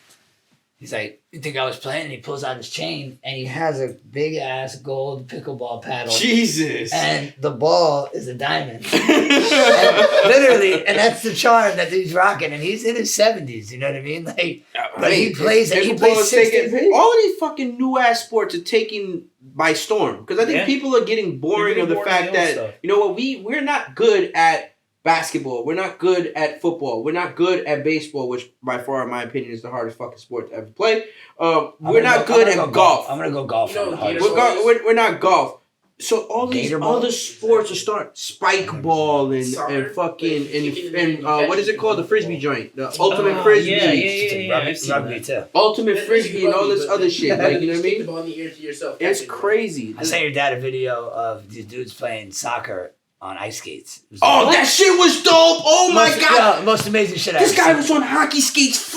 He's like, you think I was playing? And he pulls out his chain, and he has a big ass gold pickleball paddle. Jesus. And the ball is a diamond. And literally, and that's the charm that he's rocking. And he's in his 70s. You know what I mean? Like, but he plays. He plays 60. All of these fucking new ass sports are taken by storm because I think people are getting boring of the fact that you know what we're not good at basketball. We're not good at football. We're not good at baseball, which by far, in my opinion, is the hardest fucking sport to ever play. We're not good at golf. I'm gonna go golf. We're not golf. So all these other sports are starting spike ball and fucking and what is it called? The frisbee joint, the ultimate frisbee, Rugby too. ultimate frisbee, and all this other shit. Like you know what I mean? The ball in the ear to yourself. It's crazy. I sent your dad a video of these dudes playing soccer on ice skates. Oh, that shit was dope! Oh my god! Most amazing shit. This guy was on hockey skates.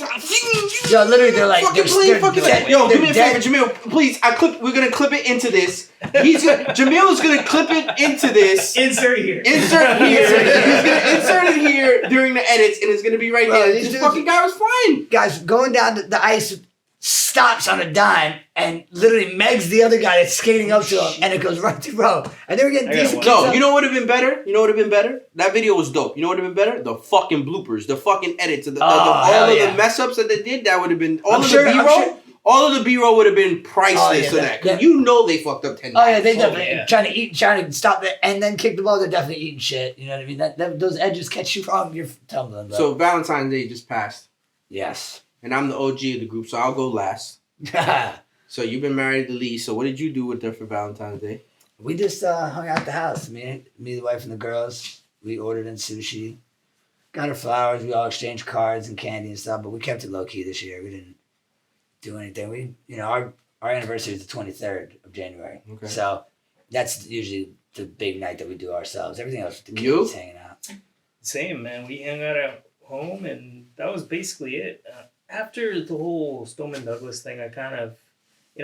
Yo, literally, they're like, Yo, do me a favor, Jamil. Please, we're gonna clip it into this. Jamil is gonna clip it into this. Insert here. He's gonna insert it here during the edits, and it's gonna be right there. This fucking guy was flying. Guys, going down the ice, stops on a dime, and literally megs the other guy that's skating up to him, and it goes right to row. And they were getting decent. No, you know what would have been better? That video was dope. You know what would have been better? The fucking bloopers, the fucking edits, all of the mess ups that they did. That would have been all of the B-roll. All of the B-roll would have been priceless to that. Cause you know they fucked up 10 times. Oh yeah, they definitely trying to stop it and then kick the ball. They're definitely eating shit. You know what I mean? That those edges catch you wrong. You're tumbling. Bro. So Valentine's Day just passed. Yes. And I'm the OG of the group, so I'll go last. So you've been married to Lee. So what did you do with her for Valentine's Day? We just hung out at the house. Me, the wife, and the girls. We ordered in sushi. Got her flowers. We all exchanged cards and candy and stuff. But we kept it low key this year. We didn't do anything. Our anniversary is the 23rd of January. Okay. So that's usually the big night that we do ourselves. Everything else with the kids hanging out. Same, man. We hung out at home, and that was basically it. After the whole Stoneman Douglas thing, I kind of,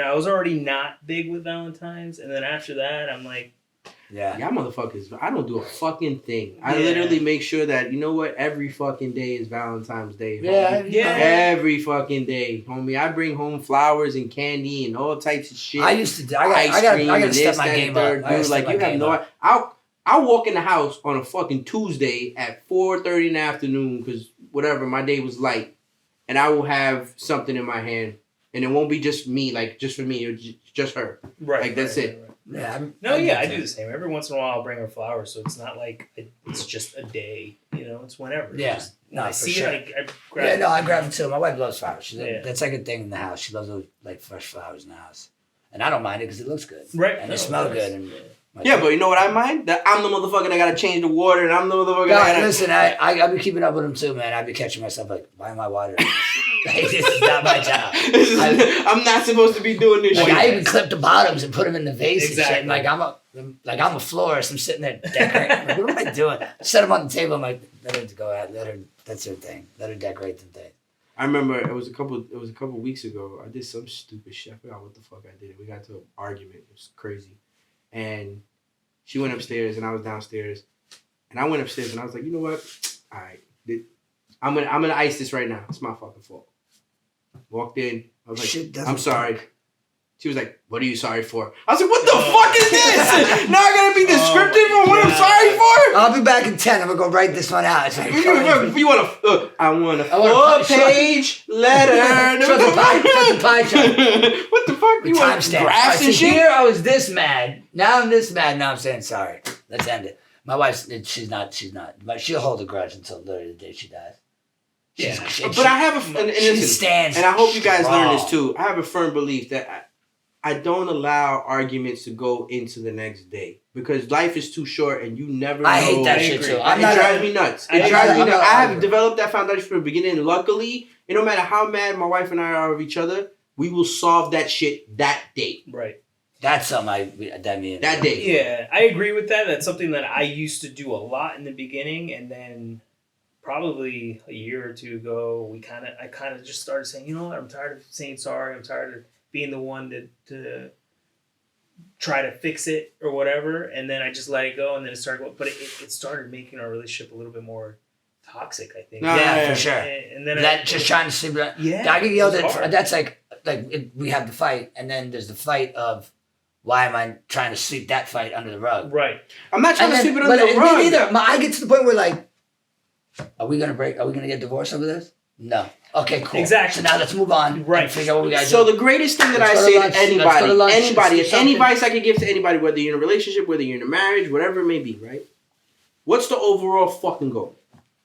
I was already not big with Valentine's, and then after that, I'm like, yeah, motherfuckers, I don't do a fucking thing. I literally make sure that, you know what, every fucking day is Valentine's Day. Homie. Yeah. Every fucking day, homie. I bring home flowers and candy and all types of shit. I used to do. I gotta step my game up. Dude, like, you have no. I'll walk in the house on a fucking Tuesday at 4:30 in the afternoon because whatever, my day was light, and I will have something in my hand, and it won't be just me, like just for me, it's just her. Right. Like that's it. Right. Yeah, I do the same. Every once in a while, I'll bring her flowers, so it's not like it's just a day. It's whenever. Yeah. I see it. I grab. Yeah, no, I grab them too. My wife loves flowers. That's like a thing in the house. She loves those like fresh flowers in the house, and I don't mind it because it looks good. Right. And they smell good. And yeah, but you know what I mind? That I'm the motherfucker that gotta change the water, and I'm the motherfucker that gotta... Listen, I be keeping up with them too, man. I be catching myself like, why am I watering this? Like, this is not my job. I'm not supposed to be doing this shit. I even clip the bottoms and put them in the vase and shit. And I'm a florist. I'm sitting there decorating. Like, what am I doing? I set them on the table. I'm like, let her go out. That's her thing. Let her decorate the thing. I remember it was a couple weeks ago. I did some stupid shit. I forgot what the fuck I did. We got to an argument. It was crazy. And she went upstairs and I was downstairs. And I went upstairs and I was like, you know what? All right. I'm gonna ice this right now. It's my fucking fault. Walked in. I was like, I'm sorry. She was like, what are you sorry for? I was like, what the fuck is this? Now I gotta be descriptive on what I'm sorry for? I'll be back in 10. I'm gonna go write this one out. It's like, you want I want a full-page letter. From the pie chart. What the fuck? You want graphs and shit? Here I was this mad. Now I'm this mad. Now I'm saying sorry. Let's end it. My wife, she's not. But she'll hold a grudge until literally the day she dies. But I have and I hope you guys learn this too. I have a firm belief that I don't allow arguments to go into the next day because life is too short and you never know. I hate that shit too. It drives me nuts. It drives me nuts. I have developed that foundation from the beginning. Luckily, no matter how mad my wife and I are of each other, we will solve that shit that day. Right. That's something that day. Yeah, I agree with that. That's something that I used to do a lot in the beginning, and then probably a year or two ago, I kind of just started saying, you know what, I'm tired of saying sorry. I'm tired of being the one to try to fix it or whatever, and then I just let it go, and then it started going. But it started making our relationship a little bit more toxic, I think. Yeah, for sure. And then that just trying to sleep. Yeah, I get yelled at. That's like we have the fight, and then there's the fight of why am I trying to sweep that fight under the rug? Right. I'm not trying to sweep it under the rug. But me neither. I get to the point where like, are we gonna break? Are we gonna get divorced over this? No. Okay, cool. Exactly. So now let's move on. Right. And figure out what we gotta So do. the greatest thing that Let's I go to say lunch. to Let's go to anybody, lunch. anybody, Let's do any something. advice I could give to anybody, whether you're in a relationship, whether you're in a marriage, whatever it may be, right? What's the overall fucking goal?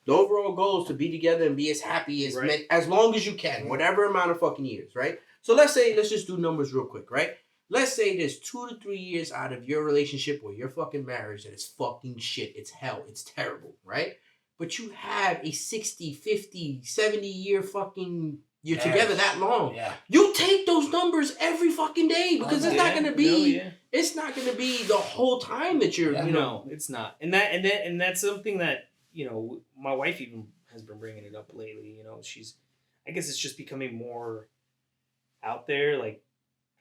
The overall goal is to be together and be as happy as long as you can, whatever amount of fucking years, right? So let's just do numbers real quick, right? Let's say there's 2 to 3 years out of your relationship or your fucking marriage that is fucking shit. It's hell. It's terrible, right? But you have a 60, 50, 70 year fucking... You're together that long. Yeah. You take those numbers every fucking day because it's not gonna be. It's not gonna be the whole time that you're. You know, it's not. And that's something that my wife even has been bringing it up lately. I guess it's just becoming more out there. Like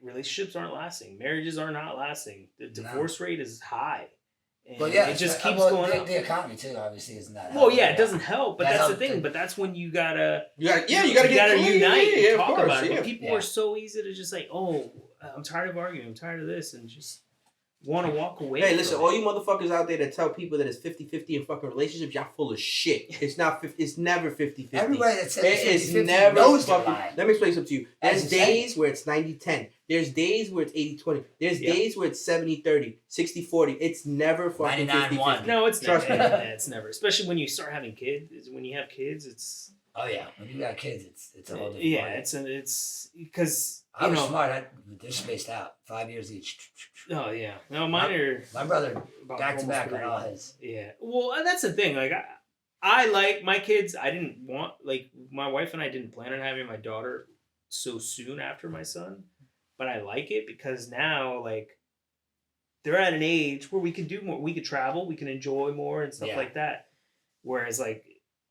relationships aren't lasting, marriages are not lasting. The divorce rate is high. And it just keeps going up. The economy too, obviously, isn't that. Well, yeah, it doesn't help, but that's the thing. But that's when you gotta unite and talk about it. But people are so easy to just like, oh, I'm tired of arguing, I'm tired of this, and just want to walk away. Hey, listen, all you motherfuckers out there that tell people that it's 50-50 in fucking relationships, y'all full of shit. It's not. It's never 50-50. Everybody that says it's 50-50 never knows fucking. the line. Let me explain something to you. There's That's days where it's 90-10. There's days where it's 80-20. There's days where it's 70-30, 60-40. It's never fucking 50-50. No, it's Trust never. me. It's never. Especially when you start having kids. When you have kids, it's. Oh yeah, when you got kids, it's a whole different. Yeah, it's because I was smart. They're spaced out 5 years each. Oh yeah, no, mine are. My brother back to back on all his. Yeah, well, that's the thing. Like, I like my kids. I didn't want my wife and I didn't plan on having my daughter so soon after my son, but I like it because now they're at an age where we can do more. We could travel. We can enjoy more and stuff like that. Whereas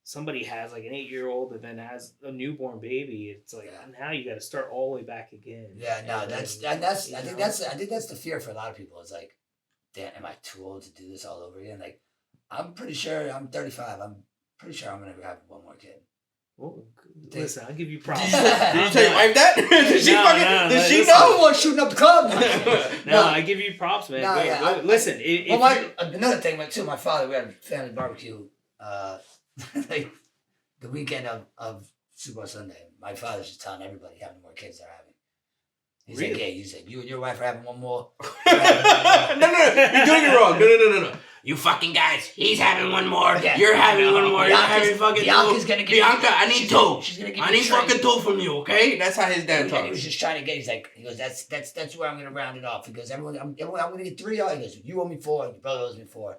somebody has an 8-year-old and then has a newborn baby, it's now you got to start all the way back again. Yeah, no, I think that's the fear for a lot of people. It's like, damn, am I too old to do this all over again? Like, I'm pretty sure I'm 35. I'm pretty sure I'm gonna have one more kid. Well, listen, I'll give you props. Did you tell your wife that? Did she Did she know? I was shooting up the club. No, I give you props, man. Go. Listen, another thing, too. My father, we had a family barbecue. The weekend of Super Bowl Sunday, my father's just telling everybody how many more kids they're having. He's like, yeah, he's like, you and your wife are having one more. No, you're doing it wrong. No. You fucking guys, he's having one more. Yeah. You're having one more. You're having fucking Bianca's two. Gonna get Bianca, I need two. She's gonna give I need fucking two from you, okay? That's how his dad talks. He was just trying to get. He goes, that's where I'm gonna round it off. He goes, I'm gonna get 3. He goes, you owe me 4. Your brother owes me 4.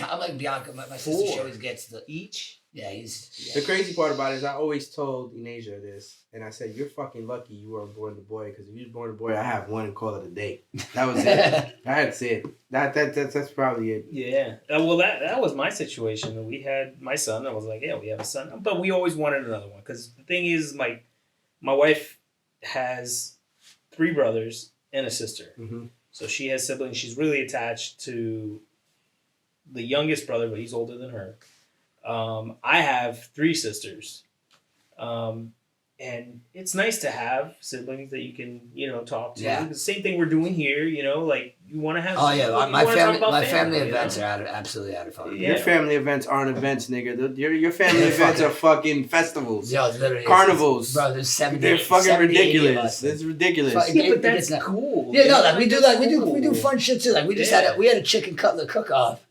I'm like Bianca. My sister, she always gets the each. Yeah, The crazy part about it is I always told Inasia this, and I said, you're fucking lucky you weren't born a boy, because if you were born a boy, I have one and call it a day. That was it. That's it. That's probably it. Yeah. Well, that was my situation. We had my son. I was like, yeah, we have a son. But we always wanted another one, because the thing is, my wife has 3 brothers and a sister. Mm-hmm. So she has siblings. She's really attached to the youngest brother, but he's older than her. I have 3 sisters. And it's nice to have siblings that you can, talk to. Yeah. The same thing we're doing here, you want to have. Oh yeah, my family events are absolutely out of fun. Your family events aren't events, nigga. Your family events are fucking festivals. Yo, literally, carnivals. Bro, there's 70. They're fucking 70, ridiculous. It's ridiculous. Yeah, but that's cool. Yeah, no, we do fun shit too. We just had a chicken cutlet cook off.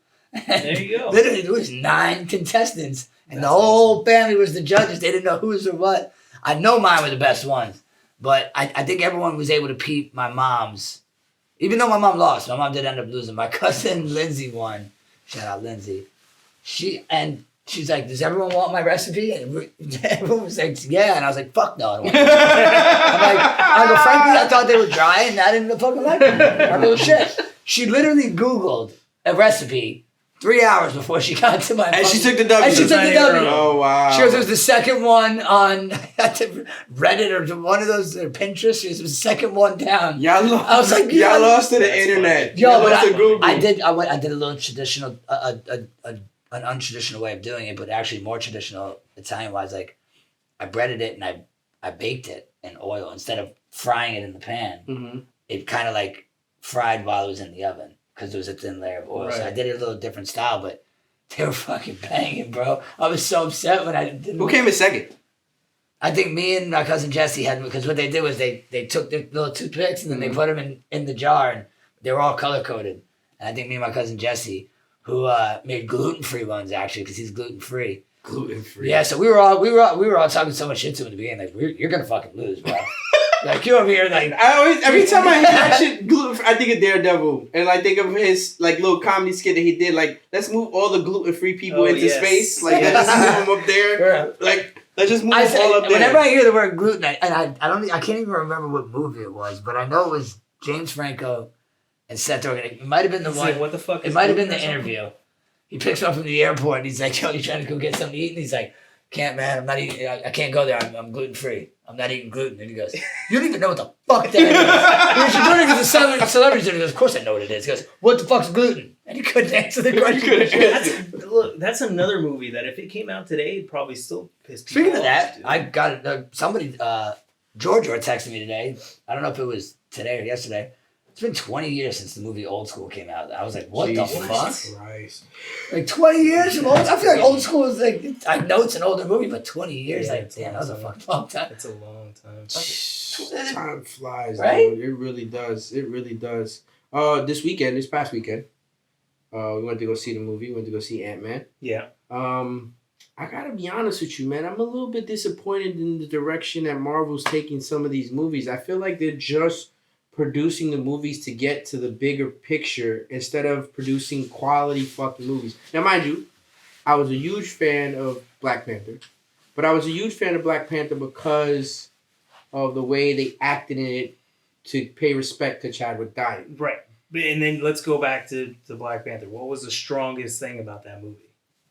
There you go. Literally, there was 9 contestants, and the whole family was the judges. They didn't know who's or what. I know mine were the best ones, but I think everyone was able to peep my mom's. Even though my mom lost, my mom did end up losing. My cousin Lindsay won. Shout out Lindsay. She's like, does everyone want my recipe? And everyone was like, yeah. And I was like, fuck no, I don't want it. I go, frankly, I thought they were dry, and I didn't fucking like them. I go, shit. She literally Googled a recipe 3 hours before she got to my. And she took the W. Oh wow! She goes, it was the second one on Reddit or one of those Pinterest. It was the second one down. I was like, y'all lost to the internet. Yo, but I did a little traditional. an untraditional way of doing it, but actually more traditional Italian-wise. Like, I breaded it and I baked it in oil instead of frying it in the pan. Mm-hmm. It kind of like fried while it was in the oven because there was a thin layer of oil. So I did it a little different style, but they were fucking banging, bro. I was so upset when I didn't. Who came in second? I think me and my cousin Jesse had, because what they did was they took their little toothpicks and then they put them in the jar, and they were all color coded. And I think me and my cousin Jesse, who made gluten-free ones actually, because he's gluten-free. Gluten-free. Yeah, so we were all talking so much shit to him in the beginning, like, you're gonna fucking lose, bro. Like, you over here, like, every time I hear that shit, gluten, I think of Daredevil, and I think of his like little comedy skit that he did, like, let's move all the gluten-free people into space, like, let's move them up there, like, let's just move them all up there. Whenever I hear the word gluten, I can't even remember what movie it was, but I know it was James Franco and Seth Rogen. It might have been the one. What the fuck? It might have been the interview. He picks me up from the airport and he's like, "Yo, you trying to go get something to eat?" And he's like, "Can't, man. I'm not eating. I can't go there. I'm gluten free. I'm not eating gluten." And he goes, "You don't even know what the fuck that is." You're doing it because the celebrities. And he goes, "Of course I know what it is." He goes, "What the fuck's gluten?" And he couldn't answer the question. That's another movie that if it came out today, it'd probably still piss people Speaking of off, that, dude. I got somebody. George texted me today. I don't know if it was today or yesterday. It's been 20 years since the movie Old School came out. I was like, what the fuck? Christ. Like 20 years from Old I feel like Old School is like, I know it's an older movie, but 20 years, like, damn, that was a fucking long time. It's a long time. Time flies, right? dude. It really does. It really does. This past weekend, we went to go see the movie. We went to go see Ant-Man. Yeah. I gotta be honest with you, man. I'm a little bit disappointed in the direction that Marvel's taking some of these movies. I feel like they're just producing the movies to get to the bigger picture instead of producing quality fucking movies. Now, mind you, I was a huge fan of Black Panther, but I was a huge fan of Black Panther because of the way they acted in it to pay respect to Chadwick dying. Right. And then let's go back to Black Panther. What was the strongest thing about that movie?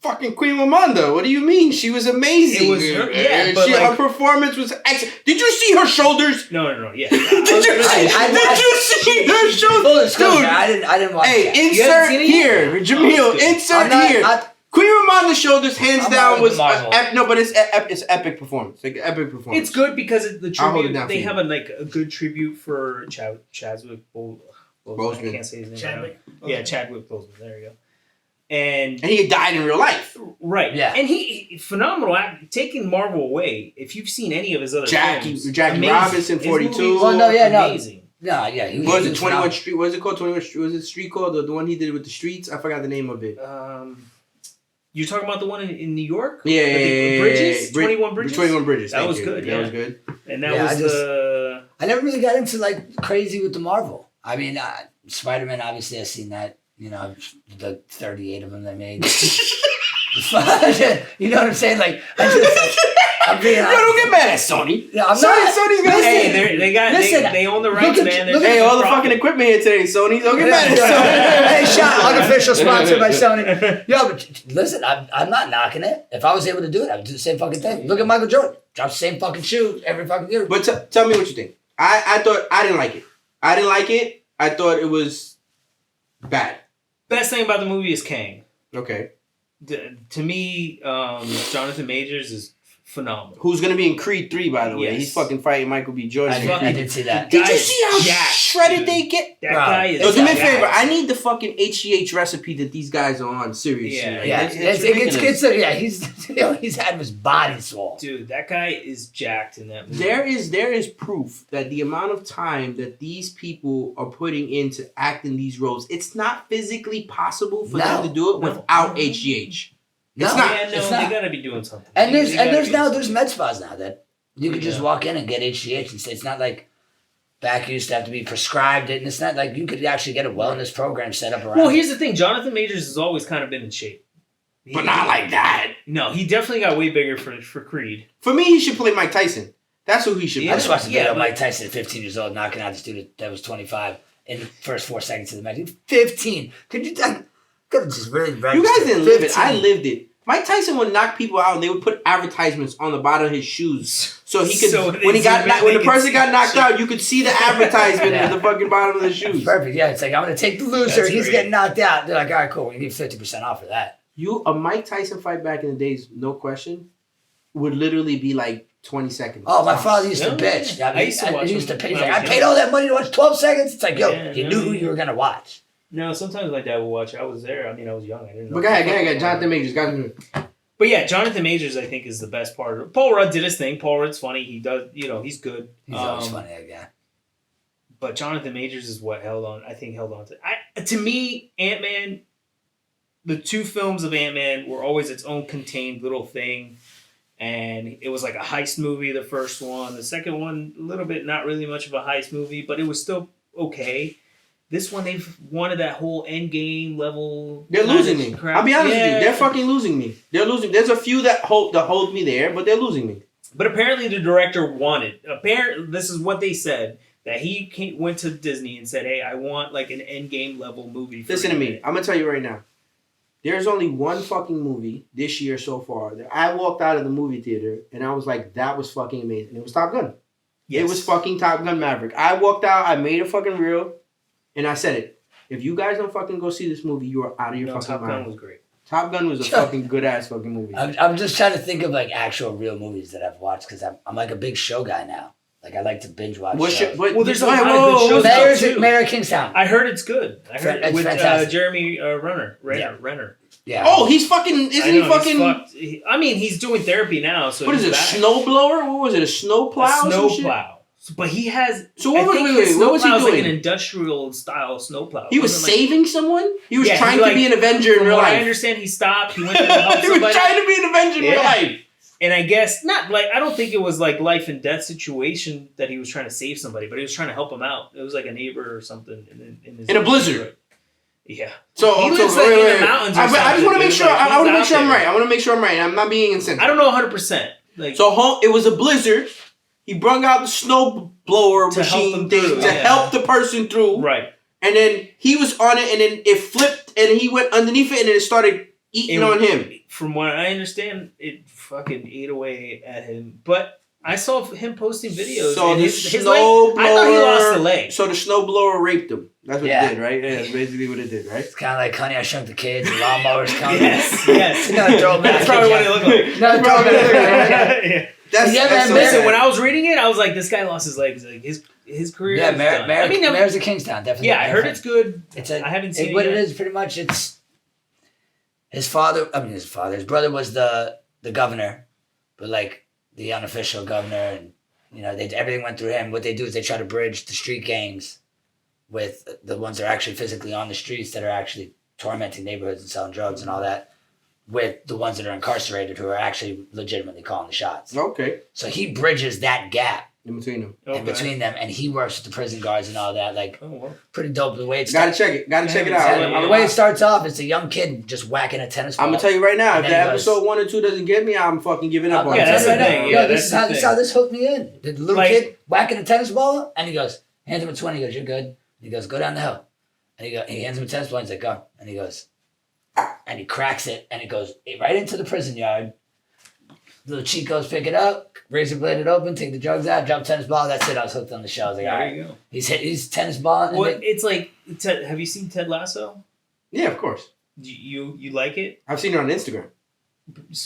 Fucking Queen Ramonda. What do you mean? She was amazing. It was but her performance was excellent. Did you see her shoulders? No, yeah. Did you see her shoulders? Dude, I didn't watch that. Insert here. Jamil, insert here. Queen Ramonda's shoulders, hands down, was it's epic performance. Like epic performance. It's good because the tribute, they have a good tribute for Chadwick Boseman. I can't say his name. Chadwick. Yeah, Chadwick Boseman. There you go. And he died in real life. Right. Yeah. And he phenomenal. Taking Marvel away, if you've seen any of his other films, Jackie Robinson, 42. Well, no, yeah, no. Amazing. No, yeah. What was it, 21 Street? What is it called? 21 Street? Was it Street called? The one he did with the streets? I forgot the name of it. You're talking about the one in New York? Yeah. Bridges? 21 Bridges? 21 Bridges. That was good, That was good. And that was I never really got into, like, crazy with the Marvel. I mean, Spider-Man, obviously, I've seen that. You know, the 38 of them they made. You know what I'm saying? Like, I'm being honest. Don't get mad at Sony. Yeah, I'm Sony's not. gonna Listen, they own the rights, man. Hey, all the fucking equipment here today, Sony. Don't get mad at Sony. Hey, shout unofficial sponsored by Sony. Yo, but listen, I'm not knocking it. If I was able to do it, I would do the same fucking thing. Look at Michael Jordan. Drop the same fucking shoe every fucking year. But tell me what you think. I thought I didn't like it. I thought it was bad. Best thing about the movie is Kang. Okay. To me, Jonathan Majors is phenomenal. Who's gonna be in Creed 3, by the way? Yes. He's fucking fighting Michael B. Jordan. I did see that. Did you see how shredded they get? That guy is. Yo, do me a favor. I need the fucking HGH recipe that these guys are on. Seriously. He's had his body swole. Dude, that guy is jacked in that movie. There is proof that the amount of time that these people are putting into acting these roles, it's not physically possible for them to do it without HGH. It's not. Yeah, It's they not. gotta be doing something. And there's med spas now that you can just walk in and get HGH and say it's not like back used to have to be prescribed it, and it's not like you could actually get a wellness program set up around. Well, here's the thing: Jonathan Majors has always kind of been in shape, But not like that. No, he definitely got way bigger for Creed. For me, he should play Mike Tyson. That's who he should play. I just watched a video of Mike Tyson at 15 years old knocking out this dude that was 25 in the first 4 seconds of the match. 15. Could you just really? You guys didn't live it. I lived it. Mike Tyson would knock people out, and they would put advertisements on the bottom of his shoes, so he could. When the person got knocked out, you could see the advertisement at the fucking bottom of the shoes. Perfect. Yeah, it's like I'm gonna take the loser. He's getting knocked out. They're like, all right, cool. We need 50% off for that. A Mike Tyson fight back in the days, no question, would literally be like 20 seconds. Oh, my father used to bitch. I used to watch he used to him pay. He's when like, I was I paid young. all that money to watch 12 seconds. It's like, yo, Yeah, you no, knew who yeah. you were gonna watch. No, sometimes my dad would watch it. I was there. I mean, I was young. I didn't know. But go ahead. Jonathan Majors, But yeah, Jonathan Majors, I think, is the best part. Paul Rudd did his thing. Paul Rudd's funny. He does, he's good. He's always funny, that guy. But Jonathan Majors is what held on to. To me, Ant-Man, the two films of Ant-Man were always its own contained little thing. And it was like a heist movie, the first one. The second one, a little bit, not really much of a heist movie, but it was still okay. This one, they've wanted that whole Endgame level. They're losing me. Crap. I'll be honest with you. They're fucking losing me. They're losing. There's a few that hold me there, but they're losing me. But apparently the director wanted. Apparently, this is what they said. That he went to Disney and said, hey, I want like an Endgame level movie. Listen to me. I'm going to tell you right now. There's only one fucking movie this year so far that I walked out of the movie theater and I was like, that was fucking amazing. It was Top Gun. Yes. It was fucking Top Gun Maverick. I walked out, I made a fucking reel, and I said it. If you guys don't fucking go see this movie, you are out of your fucking Top mind. Gun was great. Top Gun was a fucking good ass fucking movie. I'm just trying to think of like actual real movies that I've watched because I'm like a big show guy now. Like I like to binge watch shows. There's a lot of good shows out too. Mayor of Kingstown. I heard it's good. I heard It's with fantastic. Jeremy Renner. Yeah. Oh, he's fucking. Isn't he fucking? I mean, he's doing therapy now. So what is it? Snowblower? What was it? A snowplow? A snowplow. But he has. So wait. What was he Snowplow's doing? like an industrial style snowplow. He was saving someone. He was trying to like, be an Avenger in from real what life. I understand, he stopped. He went to help He somebody. was trying to be an Avenger in real life. And I guess not like I don't think it was like life and death situation that he was trying to save somebody, but he was trying to help him out. It was like a neighbor or something in a blizzard. Yeah. So he lives like in the mountains. I just want to make sure. I want to make sure I'm there. right. I want to make sure I'm right. I'm not being insensitive. I don't know 100%. Like so, it was a blizzard. He brung out the snow blower machine thing to help the person through. Right. And then he was on it, and then it flipped, and he went underneath it, and then it started eating on him. From what I understand, it fucking ate away at him. But I saw him posting videos. So and the his leg, I thought he lost a leg. So the snowblower raped him. That's what it did, right? Yeah, that's basically what it did, right? It's kind of like Honey, I Shrunk the Kids, and Lawnmowers coming. Yes. No, throwback. That's probably what it looked like. No, throwback. Yeah. That's listen, when I was reading it, I was like, this guy lost his legs. Like his career. Yeah, done. Mayor's of Kingstown, definitely. Yeah, I heard it's good. I haven't seen it what yet. it is, pretty much, it's his brother was the governor, but like the unofficial governor, and everything went through him. What they do is they try to bridge the street gangs with the ones that are actually physically on the streets that are actually tormenting neighborhoods and selling drugs and all that, with the ones that are incarcerated who are actually legitimately calling the shots. Okay. So he bridges that gap in between them. In between them, and he works with the prison guards and all that. Like, pretty dope. The way it's Gotta check it out. The way it starts off, it's a young kid just whacking a tennis ball. I'm gonna tell you right now, if the episode 1 or 2 doesn't get me, I'm fucking giving up on it. Yeah, that's the thing. Yeah, this is how this hooked me in. The little kid whacking a tennis ball, and he goes, hands him a 20. He goes, "You're good." He goes, "Go down the hill." And he hands him a tennis ball. And he's like, "Go." And he goes, and he cracks it, and it goes right into the prison yard. Little Chicos pick it up, razor blade it open, take the drugs out, drop tennis ball. That's it. I was hooked on the show. I was like, all right, you go. He's tennis ball. Well, it's like, have you seen Ted Lasso? Yeah, of course. You like it? I've seen it on Instagram. I've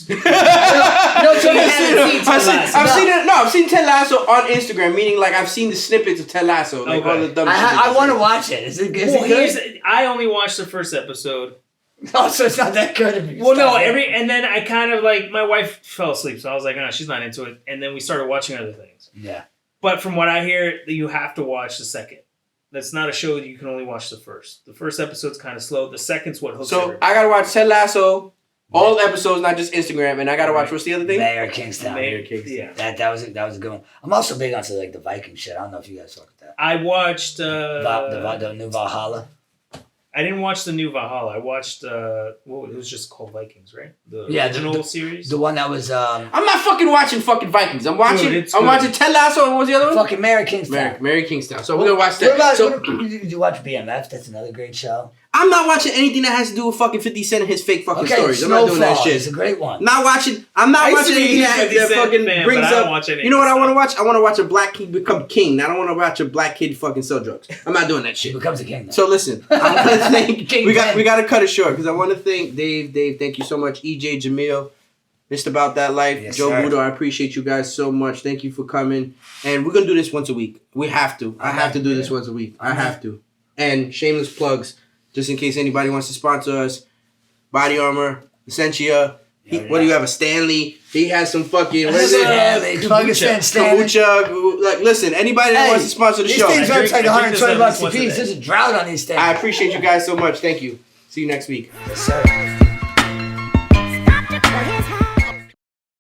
seen Ted Lasso on Instagram, meaning like I've seen the snippets of Ted Lasso, like all the dumb shit. I want to watch it. Is it good? I only watched the first episode. Oh, so it's not that good. Well, no, and then I kind of like my wife fell asleep, so I was like, "Oh, she's not into it." And then we started watching other things. Yeah. But from what I hear, you have to watch the second. That's not a show that you can only watch the first. The first episode's kind of slow. The second's what hooks. So everybody. I gotta watch Ted Lasso, all episodes, not just Instagram, and I gotta watch what's the other thing? Mayor of Kingstown. Yeah. That was a good one. I'm also big onto like the Viking shit. I don't know if you guys fuck with that. I watched the new Valhalla. I didn't watch the new Valhalla. I watched it was just called Vikings, right? The original series. The one that was I'm not fucking watching fucking Vikings. I'm watching watching Ted Lasso, and what was the other one? Fucking Mayor of Kingstown. Mayor of Kingstown. So we're gonna watch that. Did you watch BMF? That's another great show. I'm not watching anything that has to do with fucking 50 Cent and his fake fucking Okay, stories. I'm not doing that Snowfall shit. is a great one. I'm not watching anything that fucking brings up. You know what I want to watch? I want to watch a black kid become king. I don't want to watch a black kid fucking sell drugs. I'm not doing that He shit. becomes a king. Though. So listen, I want to thank. King we Ben. got to cut it short because I want to thank Dave. Dave, thank you so much. EJ, Jamil, Mr. About That Life, Yes, Joe sir. BUTO. I appreciate you guys so much. Thank you for coming. And we're gonna do this once a week. We have to. I have to do this once a week. I have to. And shameless plugs, just in case anybody wants to sponsor us. Body Armor, Essentia. What do you have? A Stanley. He has some fucking. What is it? Yeah, they plug us in, Stanley. Kombucha. Like, listen, anybody that wants to sponsor the These show. things are like I drink this $120 a once a piece. day. There's a drought on these things. I appreciate you guys so much. Thank you. See you next week. Yes, sir.